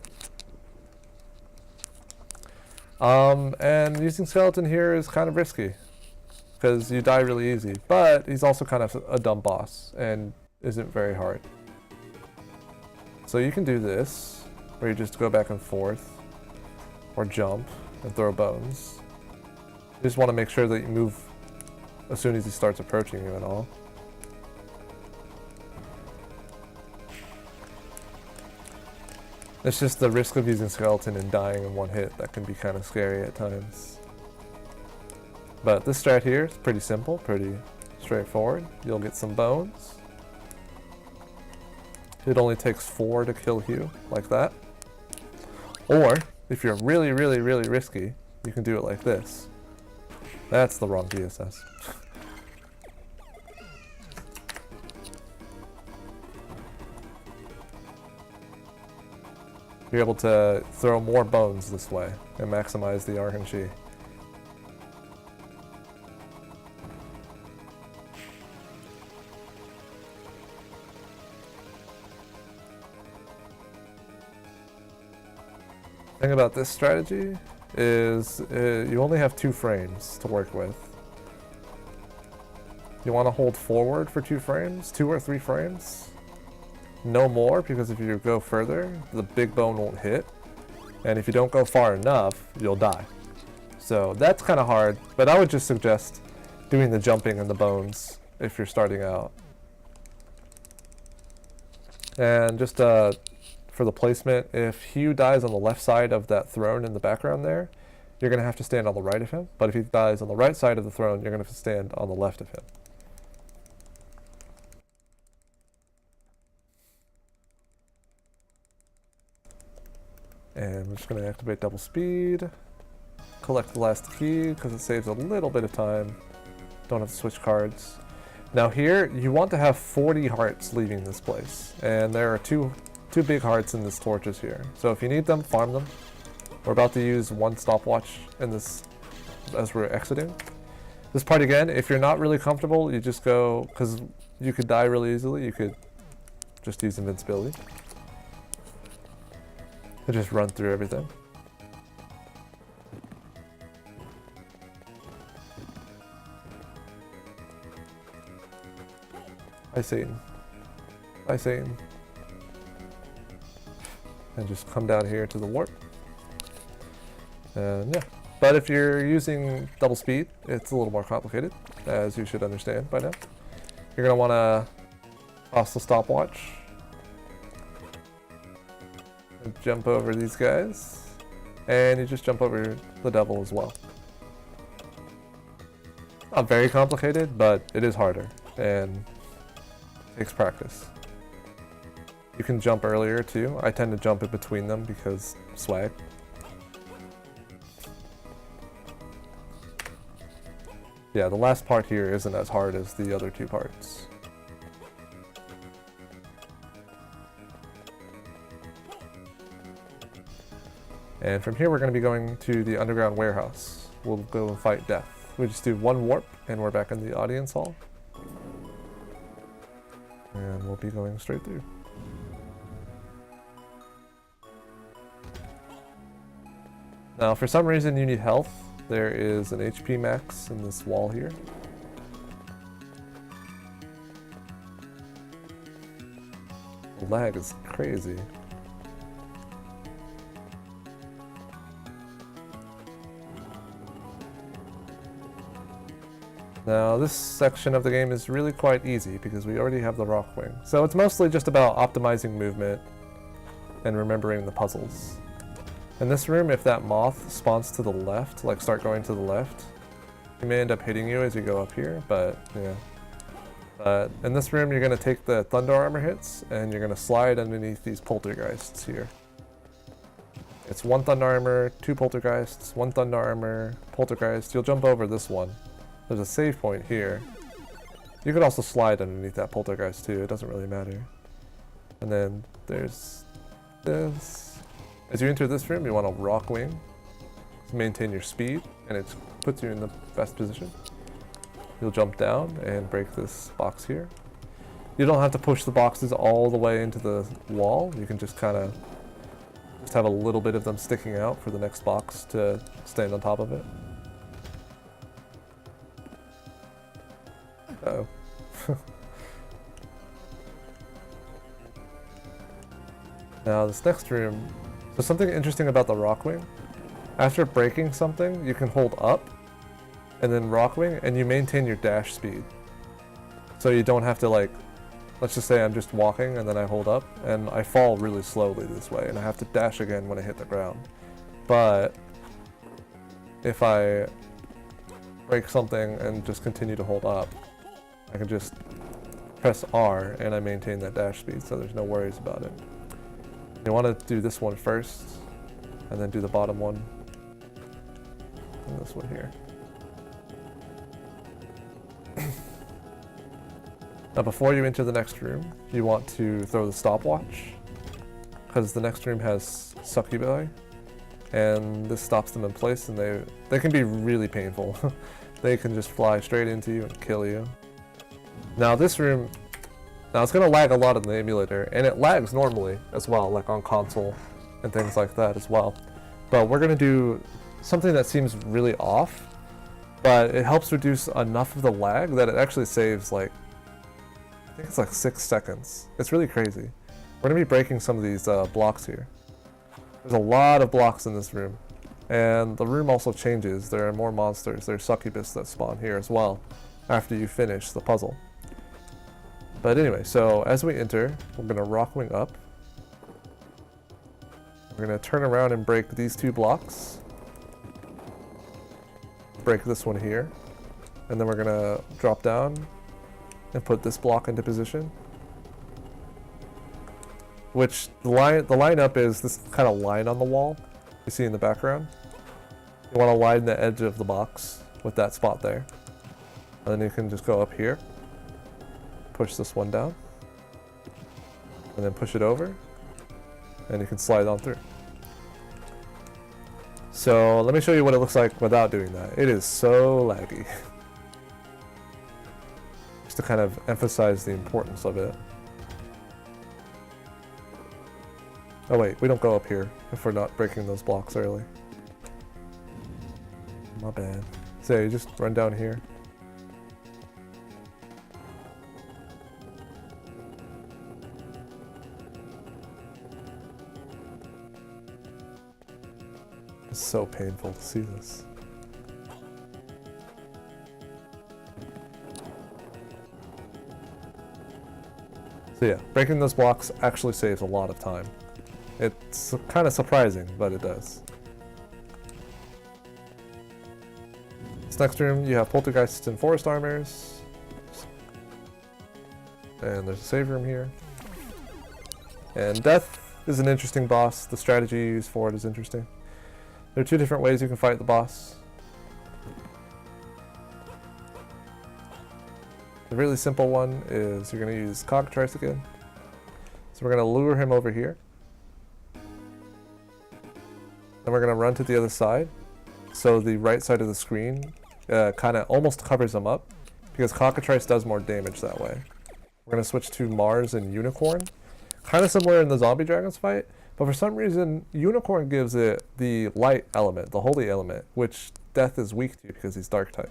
And using Skeleton here is kind of risky, because you die really easy, but he's also kind of a dumb boss, and isn't very hard. So you can do this, where you just go back and forth, or jump, and throw bones. You just want to make sure that you move as soon as he starts approaching you and all. It's just the risk of using Skeleton and dying in one hit that can be kind of scary at times. But this strat here is pretty simple, pretty straightforward. You'll get some bones. It only takes 4 to kill Hue, like that. Or, if you're really risky, you can do it like this. That's the wrong DSS. You're able to throw more bones this way and maximize the RNG. thing about this strategy is you only have 2 frames to work with. You want to hold forward for 2 frames, 2 or 3 frames. No more, because if you go further, the big bone won't hit. And if you don't go far enough, you'll die. So that's kind of hard, but I would just suggest doing the jumping and the bones if you're starting out. And just for the placement, if Hugh dies on the left side of that throne in the background there, you're going to have to stand on the right of him. But if he dies on the right side of the throne, you're going to have to stand on the left of him. And I'm just going to activate double speed, collect the last key because it saves a little bit of time. Don't have to switch cards. Now here, you want to have 40 hearts leaving this place. And there are two big hearts in this torches here. So if you need them, farm them. We're about to use 1 stopwatch in this as we're exiting. This part again, if you're not really comfortable, you just go, because you could die really easily, you could just use invincibility. And just run through everything. Hi Satan. Hi Satan. And just come down here to the warp. And yeah. But if you're using double speed, it's a little more complicated, as you should understand by now. You're going to want to toss the stopwatch. And jump over these guys. And you just jump over the devil as well. Not very complicated, but it is harder. And takes practice. You can jump earlier too. I tend to jump in between them because swag. Yeah, the last part here isn't as hard as the other 2 parts. And from here we're going to be going to the underground warehouse. We'll go and fight death. We just do 1 warp and we're back in the audience hall. And we'll be going straight through. Now, for some reason you need health. There is an HP max in this wall here. The lag is crazy. Now this section of the game is really quite easy because we already have the rock wing. So it's mostly just about optimizing movement and remembering the puzzles. In this room, if that moth spawns to the left, like start going to the left, he may end up hitting you as you go up here, but yeah. But in this room you're going to take the thunder armor hits and you're going to slide underneath these poltergeists here. It's 1 thunder armor, 2 poltergeists, 1 thunder armor, poltergeist. You'll jump over this one. There's a save point here. You could also slide underneath that poltergeist too, it doesn't really matter. And then there's this. As you enter this room, you want a rock wing to maintain your speed, and it puts you in the best position. You'll jump down and break this box here. You don't have to push the boxes all the way into the wall. You can just kind of just have a little bit of them sticking out for the next box to stand on top of it. Uh-oh. Now this next room, so something interesting about the rock wing, after breaking something you can hold up and then rock wing and you maintain your dash speed. So you don't have to, like, let's just say I'm just walking and then I hold up and I fall really slowly this way and I have to dash again when I hit the ground. But if I break something and just continue to hold up, I can just press R and I maintain that dash speed, so there's no worries about it. You want to do this one first, and then do the bottom one, and this one here. Now before you enter the next room, you want to throw the stopwatch, because the next room has succubi, and this stops them in place, and they can be really painful. They can just fly straight into you and kill you. Now this room, now it's going to lag a lot in the emulator, and it lags normally as well, like on console and things like that as well. but we're gonna do something that seems really off, but it helps reduce enough of the lag that it actually saves like, I think it's like 6 seconds. It's really crazy. We're gonna be breaking some of these blocks here. There's a lot of blocks in this room. And the room also changes. There are more monsters. There's succubus that spawn here as well after you finish the puzzle. But anyway, so as we enter, we're gonna Rockwing up. We're gonna turn around and break these 2 blocks. Break this one here. And then we're gonna drop down and put this block into position. Which the lineup is this kind of line on the wall you see in the background. You want to line the edge of the box with that spot there. And then you can just go up here, push this one down, and then push it over, and you can slide on through. So let me show you what it looks like without doing that. It is so laggy. Just to kind of emphasize the importance of it. Oh wait, we don't go up here if we're not breaking those blocks early. My bad. So you just run down here. It's so painful to see this. So yeah, breaking those blocks actually saves a lot of time. It's kind of surprising, but it does. This next room, you have poltergeists and forest armors. And there's a save room here. And death is an interesting boss. The strategy you use for it is interesting. There are 2 different ways you can fight the boss. The really simple one is you're going to use Cockatrice again. So we're going to lure him over here. Then we're going to run to the other side. So the right side of the screen kind of almost covers him up, because Cockatrice does more damage that way. We're going to switch to Mars and Unicorn. Kind of similar in the Zombie Dragons fight, but for some reason Unicorn gives it the light element, the holy element, which Death is weak to because he's Dark type.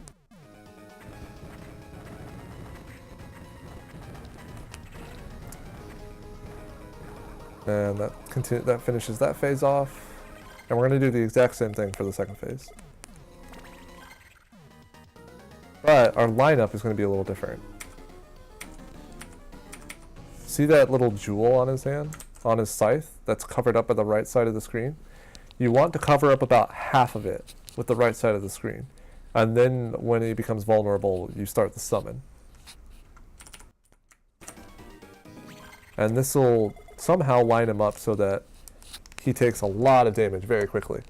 And that finishes that phase off. And we're going to do the exact same thing for the second phase. But our lineup is going to be a little different. See that little jewel on his hand? On his scythe? That's covered up at the right side of the screen? You want to cover up about half of it with the right side of the screen. And then when he becomes vulnerable, you start the summon. And this will somehow line him up so that he takes a lot of damage very quickly.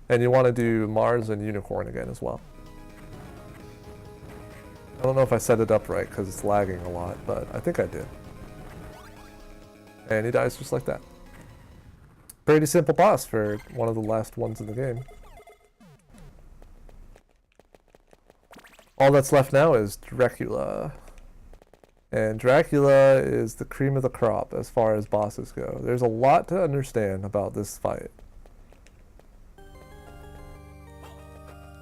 And you want to do Mars and Unicorn again as well. I don't know if I set it up right because it's lagging a lot, but I think I did. And he dies just like that. Pretty simple boss for one of the last ones in the game. All that's left now is Dracula. And Dracula is the cream of the crop as far as bosses go. There's a lot to understand about this fight.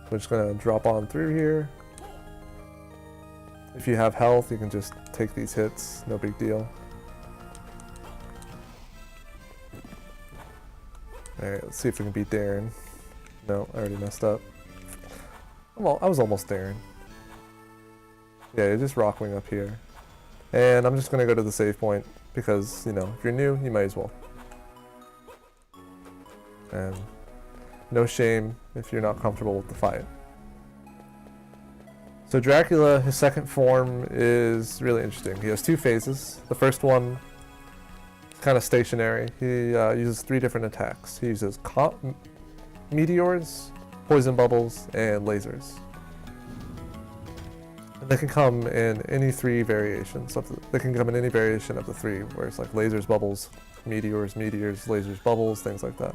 We're just gonna drop on through here. If you have health, you can just take these hits, no big deal. Alright, let's see if we can beat Darren. No, I already messed up. Well, I was almost Darren. Yeah, you're just Rockwing up here. And I'm just going to go to the save point because, you know, if you're new, you might as well. And no shame if you're not comfortable with the fight. So Dracula, his second form is really interesting. He has 2 phases. The first one is kind of stationary. He uses 3 different attacks. He uses meteors, poison bubbles, and lasers. They can come in any 3 variations. They can come in any variation of the 3, where it's like lasers, bubbles, meteors, lasers, bubbles, things like that.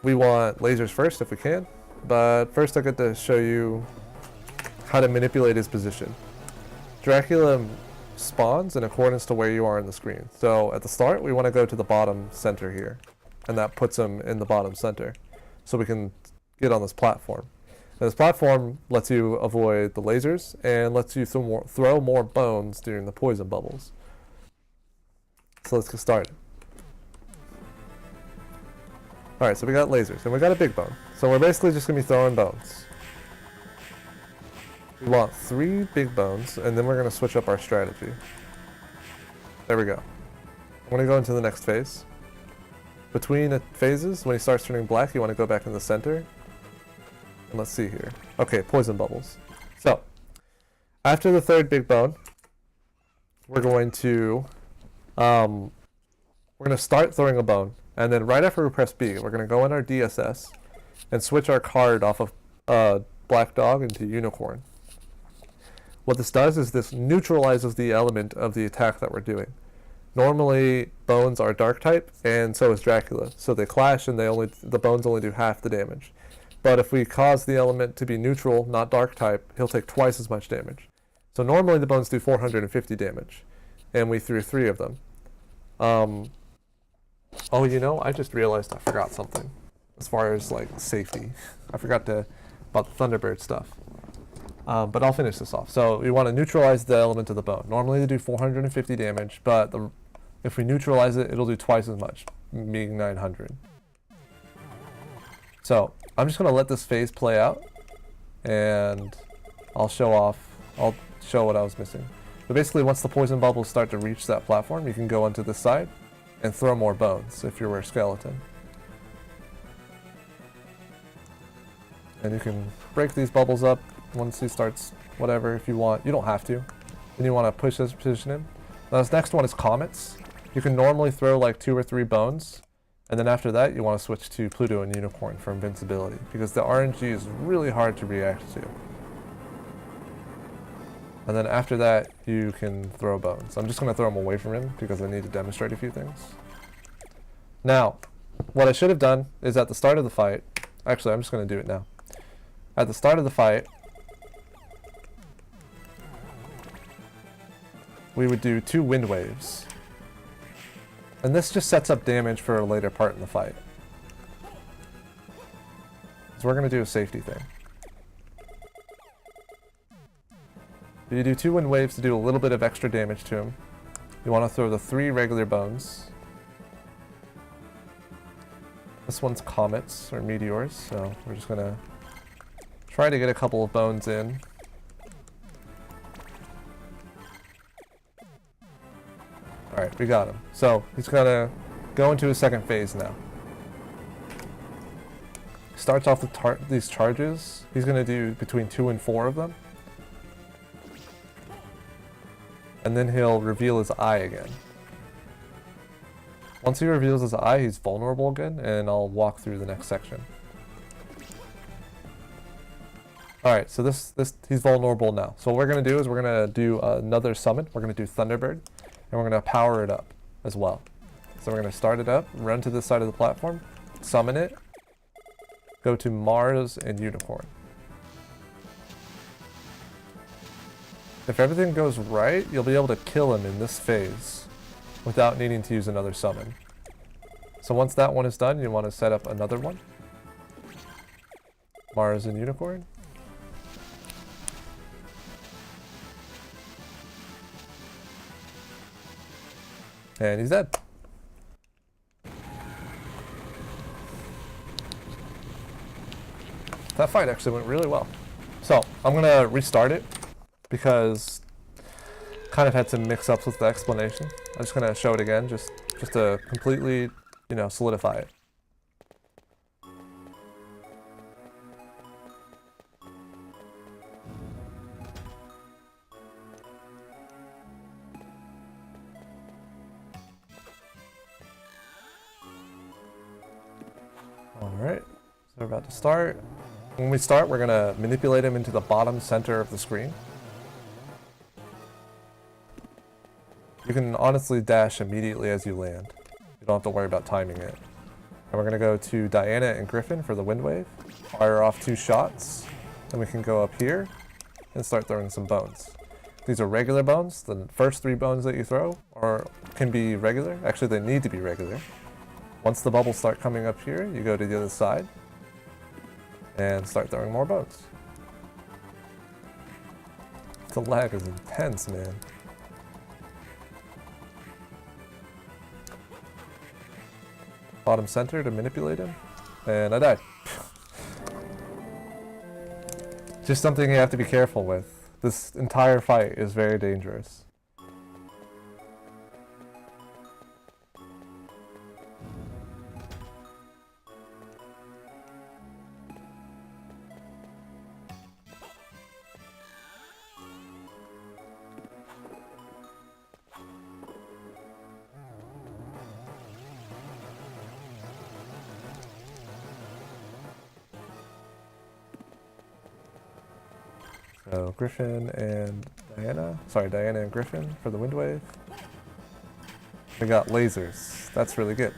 We want lasers first if we can, but first I get to show you how to manipulate his position. Dracula spawns in accordance to where you are on the screen. So at the start, we want to go to the bottom center here. and that puts him in the bottom center. So we can get on this platform. And this platform lets you avoid the lasers and lets you throw more bones during the poison bubbles. So let's get started. Alright, so we got lasers, and we got a big bone. So we're basically just going to be throwing bones. We want 3 big bones, and then we're going to switch up our strategy. There we go. I'm going to go into the next phase. Between the phases, when he starts turning black, you want to go back in the center. And let's see here. Okay, poison bubbles. So, after the 3rd big bone, we're going to start throwing a bone. And then right after we press B, we're going to go in our DSS and switch our card off of Black Dog into Unicorn. What this does is this neutralizes the element of the attack that we're doing. Normally, bones are dark type, and so is Dracula. So they clash, and the bones only do half the damage. But if we cause the element to be neutral, not dark type, he'll take twice as much damage. So normally the bones do 450 damage, and we threw 3 of them. Oh, you know, I just realized I forgot something as far as like safety. I forgot about the Thunderbird stuff. But I'll finish this off. So we want to neutralize the element of the bone. Normally they do 450 damage, but if we neutralize it, it'll do twice as much, being 900. So I'm just going to let this phase play out, and I'll show what I was missing. But basically, once the poison bubbles start to reach that platform, you can go onto this side and throw more bones if you're a skeleton. And you can break these bubbles up once he starts whatever if you want. You don't have to. Then you want to push this position in. Now this next one is comets. You can normally throw like 2 or 3 bones, and then after that you want to switch to Pluto and Unicorn for invincibility, because the RNG is really hard to react to. And then after that you can throw bones. I'm just going to throw them away from him because I need to demonstrate a few things. Now, what I should have done is at the start of the fight, actually I'm just going to do it now. At the start of the fight, we would do 2 wind waves. And this just sets up damage for a later part in the fight. So we're going to do a safety thing. You do 2 wind waves to do a little bit of extra damage to him. You want to throw the 3 regular bones. This one's comets, or meteors, so we're just going to try to get a couple of bones in. Alright, we got him. So, he's gonna go into his second phase now. Starts off these charges. He's gonna do between 2 and 4 of them. And then he'll reveal his eye again. Once he reveals his eye, he's vulnerable again, and I'll walk through the next section. Alright, so he's vulnerable now. So what we're going to do is we're going to do another summon. We're going to do Thunderbird, and we're going to power it up as well. So we're going to start it up, run to this side of the platform, summon it, go to Mars and Unicorn. If everything goes right, you'll be able to kill him in this phase without needing to use another summon. So once that one is done, you want to set up another one. Mars and Unicorn. And he's dead. That fight actually went really well. So I'm gonna restart it because kind of had some mix-ups with the explanation. I'm just gonna show it again just to completely, solidify it. Alright, so we're about to start. When we start, we're going to manipulate him into the bottom center of the screen. You can honestly dash immediately as you land. You don't have to worry about timing it. And we're going to go to Diana and Griffin for the Wind Wave. Fire off 2 shots. Then we can go up here and start throwing some bones. These are regular bones. The first 3 bones that you throw can be regular. Actually, they need to be regular. Once the bubbles start coming up here, you go to the other side and start throwing more bones. The lag is intense, man. Bottom center to manipulate him, and I died. Just something you have to be careful with. This entire fight is very dangerous. So Griffin and Diana. Sorry, Diana and Griffin for the Wind Wave. We got lasers. That's really good.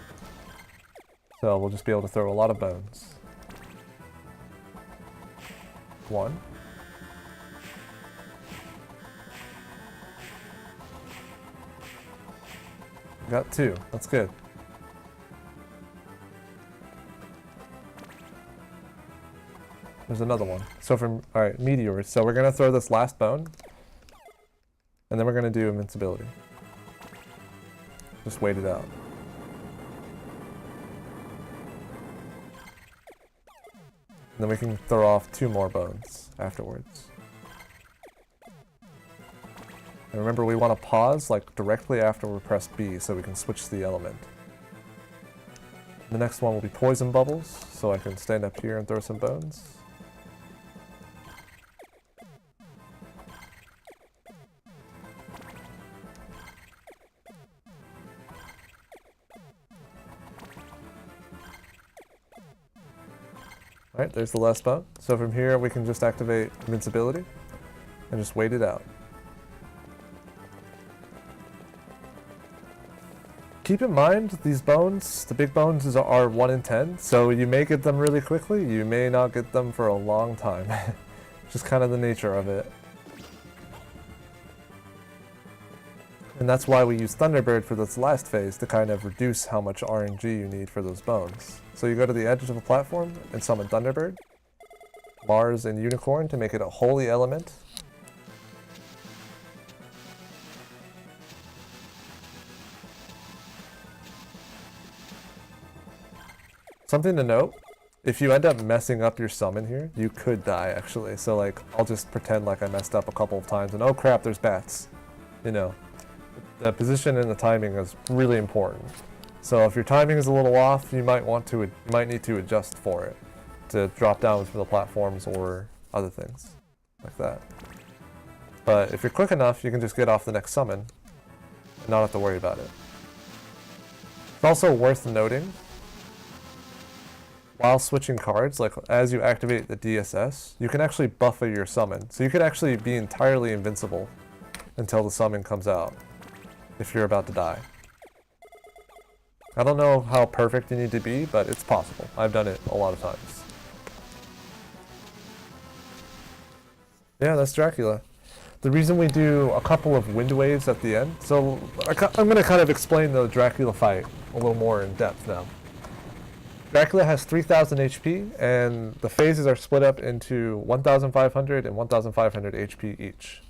So we'll just be able to throw a lot of bones. 1. We got 2. That's good. There's another one. So from, alright, meteors. So we're gonna throw this last bone, and then we're gonna do invincibility. Just wait it out. And then we can throw off 2 more bones afterwards. And remember, we want to pause like directly after we press B so we can switch the element. The next one will be poison bubbles, so I can stand up here and throw some bones. Alright, there's the last bone. So from here we can just activate invincibility and just wait it out. Keep in mind, these bones, the big bones are 1 in 10, so you may get them really quickly, you may not get them for a long time. Just kind of the nature of it. And that's why we use Thunderbird for this last phase to kind of reduce how much RNG you need for those bones. So you go to the edge of the platform and summon Thunderbird, Mars, and Unicorn to make it a holy element. Something to note, if you end up messing up your summon here, you could die actually. So like, I'll just pretend like I messed up a couple of times and oh crap, there's bats. You know. The position and the timing is really important. So if your timing is a little off, you might need to adjust for it to drop down from the platforms or other things like that. But if you're quick enough, you can just get off the next summon and not have to worry about it. It's also worth noting, while switching cards, like as you activate the DSS, you can actually buffer your summon. So you could actually be entirely invincible until the summon comes out if you're about to die. I don't know how perfect you need to be, but it's possible. I've done it a lot of times. Yeah, that's Dracula. The reason we do a couple of wind waves at the end, so I'm going to kind of explain the Dracula fight a little more in depth now. Dracula has 3,000 HP, and the phases are split up into 1,500 and 1,500 HP each.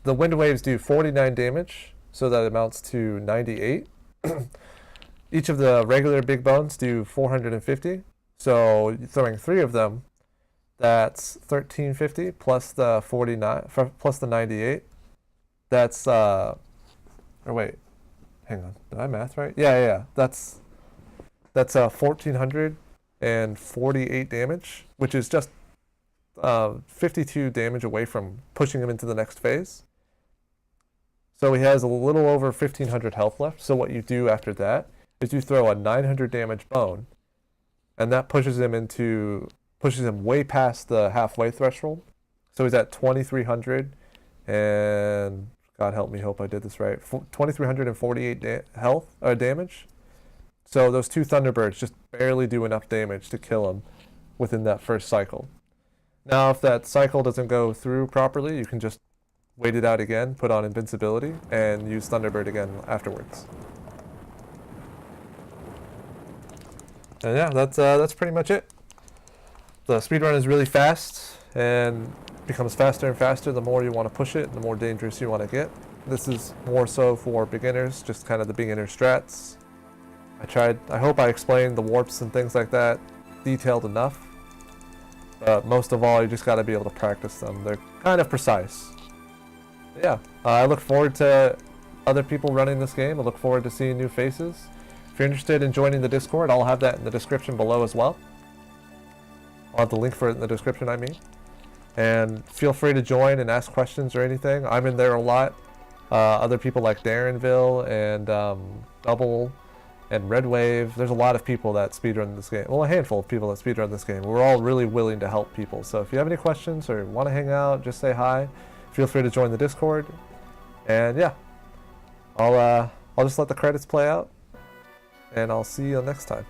The wind waves do 49 damage, so that amounts to 98. Each of the regular big bones do 450, so throwing 3 of them, that's 1350 plus the 49 plus the 98. That's or wait, hang on, did I math right? Yeah. That's 1,448 damage, which is just 52 damage away from pushing him into the next phase. So he has a little over 1,500 health left. So what you do after that is you throw a 900 damage bone, and that pushes him way past the halfway threshold. So he's at 2,300, and God help me, hope I did this right. 2,348 health damage. So those 2 Thunderbirds just barely do enough damage to kill him within that first cycle. Now, if that cycle doesn't go through properly, you can just wait it out again, put on invincibility, and use Thunderbird again afterwards. And yeah, that's pretty much it. The speedrun is really fast and becomes faster and faster the more you want to push it, the more dangerous you want to get. This is more so for beginners, just kind of the beginner strats. I hope I explained the warps and things like that detailed enough. But most of all, you just got to be able to practice them. They're kind of precise. But yeah, I look forward to other people running this game. I look forward to seeing new faces. If you're interested in joining the Discord, I'll have that in the description below as well. I'll have the link for it in the description, I mean. And feel free to join and ask questions or anything. I'm in there a lot. Other people like Darrenville and Double and Red Wave. There's a lot of people that speedrun this game. Well, a handful of people that speedrun this game. We're all really willing to help people. So if you have any questions or want to hang out, just say hi. Feel free to join the Discord. And yeah, I'll just let the credits play out. And I'll see you next time.